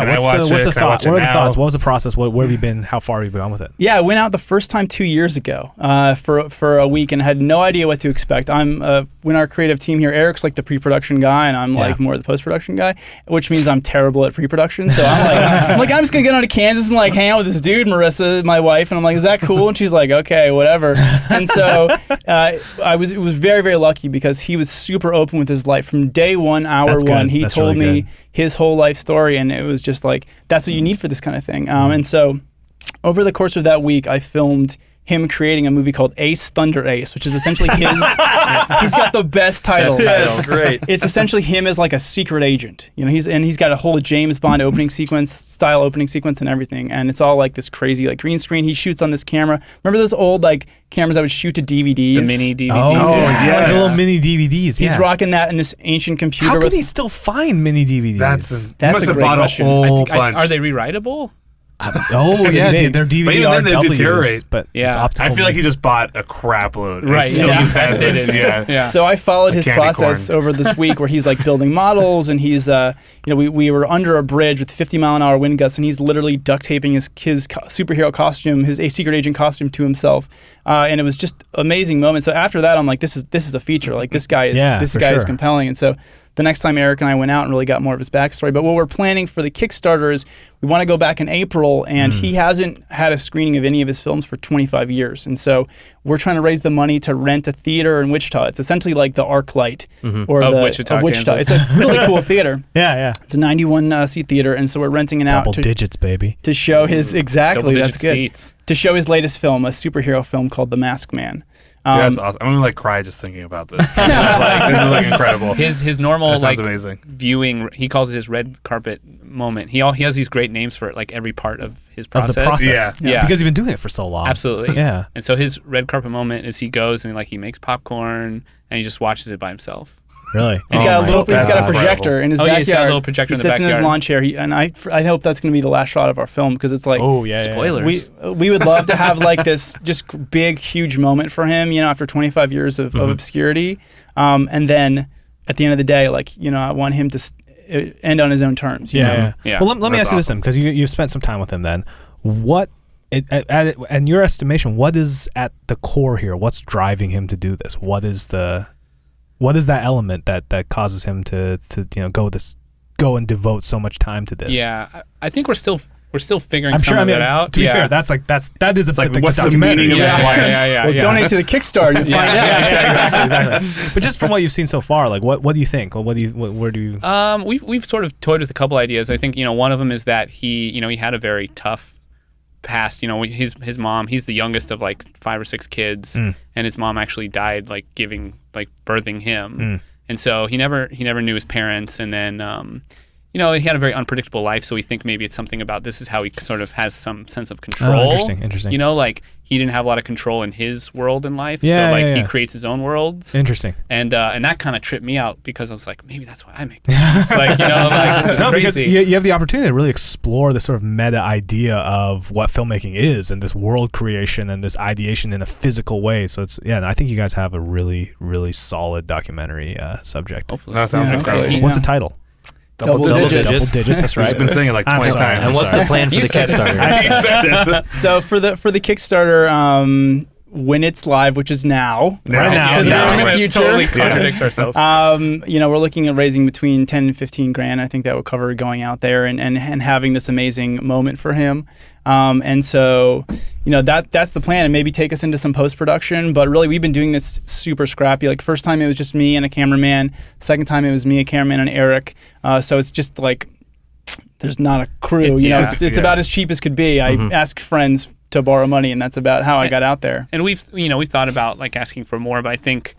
the thought? What are the thoughts? What was the process? Where have you been? How far have you gone with it? Yeah, I went out the first time 2 years ago for a week and had no idea what to expect. I'm when our creative team here, Eric's like the pre-production guy, and I'm like more the post-production guy, which means I'm terrible at pre-production. So I'm like, I'm just gonna get on to Kansas and like hang out with this dude, Marissa, my wife, and I'm like, is that cool? And she's like, okay, whatever. And so it was very, very lucky, because he was super open with his life from day one, hour one. He told me his whole life story, and it was just like, that's what you need for this kind of thing. And so over the course of that week, I filmed him creating a movie called Ace Thunder Ace, which is essentially his. He's got the best title. That's great. It's essentially him as like a secret agent. He's got a whole James Bond opening sequence and everything, and it's all like this crazy like green screen. He shoots on this camera. Remember those old like cameras that would shoot to DVDs? The mini DVD. Oh, yeah. the little mini DVDs. He's rocking that in this ancient computer. How could he still find mini DVDs? That's a great question. Are they rewritable? Oh yeah, dude, they're DVD But even then they RWs, deteriorate. but Yeah. it's optical. I feel like he just bought a crap load. Right, Still yeah. just has Invested it. in it. Yeah. So I followed his candy process corn. over this week, where he's like building models, and he's we were under a bridge with 50-mile-an-hour wind gusts, and he's literally duct taping his superhero costume, a secret agent costume, to himself, and it was just amazing moment. So after that, I'm like, this is a feature. Like, this guy is compelling. And so the next time Erik and I went out and really got more of his backstory. But what we're planning for the Kickstarter is we want to go back in April, and he hasn't had a screening of any of his films for 25 years. And so we're trying to raise the money to rent a theater in Wichita. It's essentially like the ArcLight Of Wichita, Kansas. It's a really cool theater. Yeah. It's a 91-seat theater, and so we're renting it out Double digits, baby. to show his Double that's digit good. seats. To show his latest film, a superhero film called The Masked Man. Dude, that's awesome. I'm gonna cry just thinking about this. This is like incredible. His normal That sounds like amazing. viewing, he calls it his red carpet moment. He has these great names for it, like every part of his Of process. the process. Yeah. Because you've been doing it for so long. Absolutely. Yeah. And so his red carpet moment is he goes and like he makes popcorn and he just watches it by himself. Really? He's got a God. projector in his Oh, backyard. yeah, he's got a little projector he in the sits in his backyard. lawn chair. And I hope that's going to be the last shot of our film, because it's like, Oh, yeah. Spoilers. we would love to have like this just big, huge moment for him, after 25 years of obscurity. And then at the end of the day, like, I want him to end on his own terms. you know? Yeah. Well, let me That's ask you this then, because you've spent some time with him then. What, in your estimation, what is at the core here? What's driving him to do this? What is that element that causes him to go and devote so much time to this? Yeah, I think we're still figuring I'm some sure. of it out. To be fair, that is like, the what's the documentary. meaning of his life? Well, donate to the Kickstarter and find out. Exactly. But just from what you've seen so far, like what do you think? Or where do you? We've sort of toyed with a couple ideas. I think one of them is that he had a very tough passed. His mom. He's the youngest of like 5 or 6 kids, and his mom actually died like birthing him, and so he never knew his parents, and then. He had a very unpredictable life, so we think maybe it's something about this is how he sort of has some sense of control. Oh, interesting. Like he didn't have a lot of control in his world in life, he creates his own worlds. Interesting. And that kind of tripped me out because I was like, maybe that's why I make movies. This is crazy. Because you have the opportunity to really explore the sort of meta idea of what filmmaking is and this world creation and this ideation in a physical way. So I think you guys have a really, really solid documentary subject. Hopefully. That sounds incredible. What's the title? Double digits. That's right. He's been saying it like 20 times. And what's the plan for the Kickstarter? So for the Kickstarter, when it's live, which is now, Right now, because we're in the future. Totally contradict ourselves. We're looking at raising between 10 and 15 grand. I think that would cover going out there and having this amazing moment for him. And so, that's the plan, and maybe take us into some post-production. But really, we've been doing this super scrappy. Like, first time it was just me and a cameraman. Second time it was me, a cameraman, and Erik. So it's just like, there's not a crew. It's about as cheap as could be. I ask friends to borrow money, and that's about how I got out there. And we've thought about like asking for more, but I think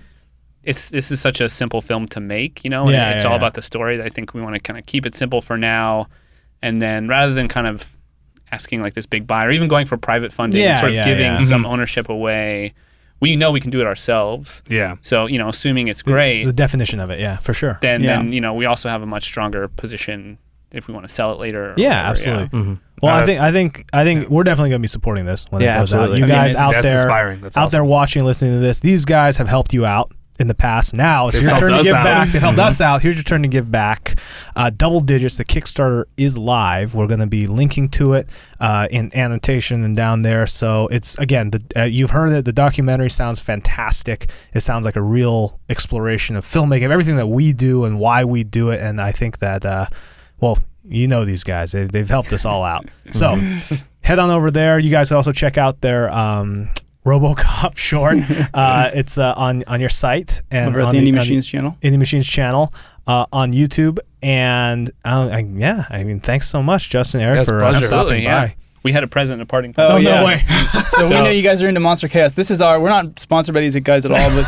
this is such a simple film to make, and it's all about the story. That I think we want to kind of keep it simple for now, and then rather than kind of asking like this big buy or even going for private funding and sort of giving some ownership away, we know we can do it ourselves. Yeah. So assuming it's great, the definition of it, for sure. Then we also have a much stronger position if we want to sell it later. Absolutely. Mm-hmm. Well, I think we're definitely going to be supporting this when it goes out. You guys that's inspiring. That's out there watching, listening to this, these guys have helped you out in the past. Now it's your turn to give back. They helped us out. Here's your turn to give back. Double digits. The Kickstarter is live. We're going to be linking to it in annotation and down there. So it's, again, you've heard it. The documentary sounds fantastic. It sounds like a real exploration of filmmaking, of everything that we do and why we do it. And I think that, these guys. They've helped us all out. So head on over there. You guys can also check out their Robocop short. It's on your site and over at the Indie Machines channel. Indie Machines channel on YouTube. And thanks so much, Justin, Erik, for stopping by. We had a present and a parting. Oh, no way. So we know you guys are into Monster Chaos. We're not sponsored by these guys at all, but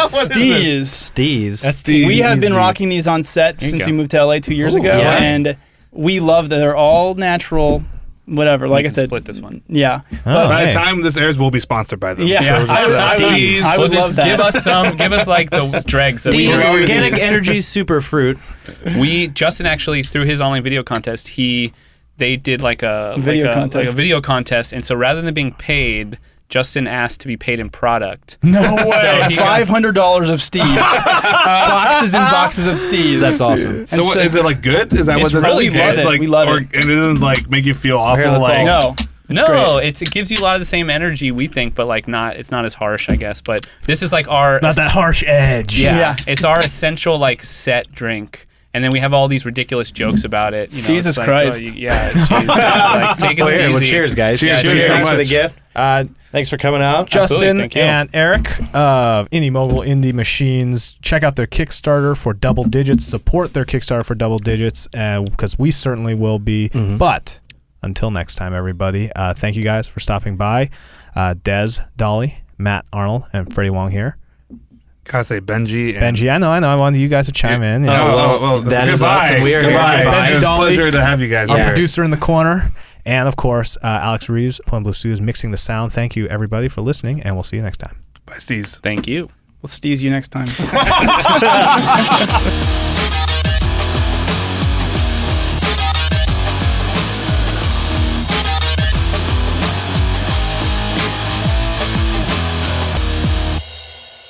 Steez. We have been rocking these on set since we moved to LA 2 years ago, and we love that they're all natural. Whatever, like I said, split this one. Yeah. By the time this airs, we'll be sponsored by them. Yeah, so I would love that. Give us like the dregs of Steez Organic Energy Super Fruit. Justin actually, through his online video contest, they did like a video contest, and so rather than being paid, Justin asked to be paid in product. No way! So $500 of Steez. Boxes and boxes of Steez. That's awesome. So is it like good? Is that what this really is? good. Like, we love it. And it doesn't like make you feel awful. No, it gives you a lot of the same energy we think, but like it's not as harsh, I guess. But this is like our not that harsh edge. Yeah, it's our essential like set drink. And then we have all these ridiculous jokes about it. Jesus Christ. Take it easy. Well, cheers, guys. Cheers Thanks so for the much. gift. Thanks for coming out. Justin and Erik of Mogul Indie Machines. Check out their Kickstarter for Double Digits. Support their Kickstarter for Double Digits because we certainly will be. But until next time, everybody, thank you guys for stopping by. Des, Dolly, Matt, Arnold, and Freddie Wong here. Gotta say Benji. I know. I wanted you guys to chime in. Well, that is goodbye. awesome. We are goodbye. Benji, It was a Dolly, pleasure to have you guys our here. producer in the corner. And, of course, Alex Reeves, Plum Blue Studios, mixing the sound. Thank you, everybody, for listening, and we'll see you next time. Bye, Steez. Thank you. We'll Steez you next time.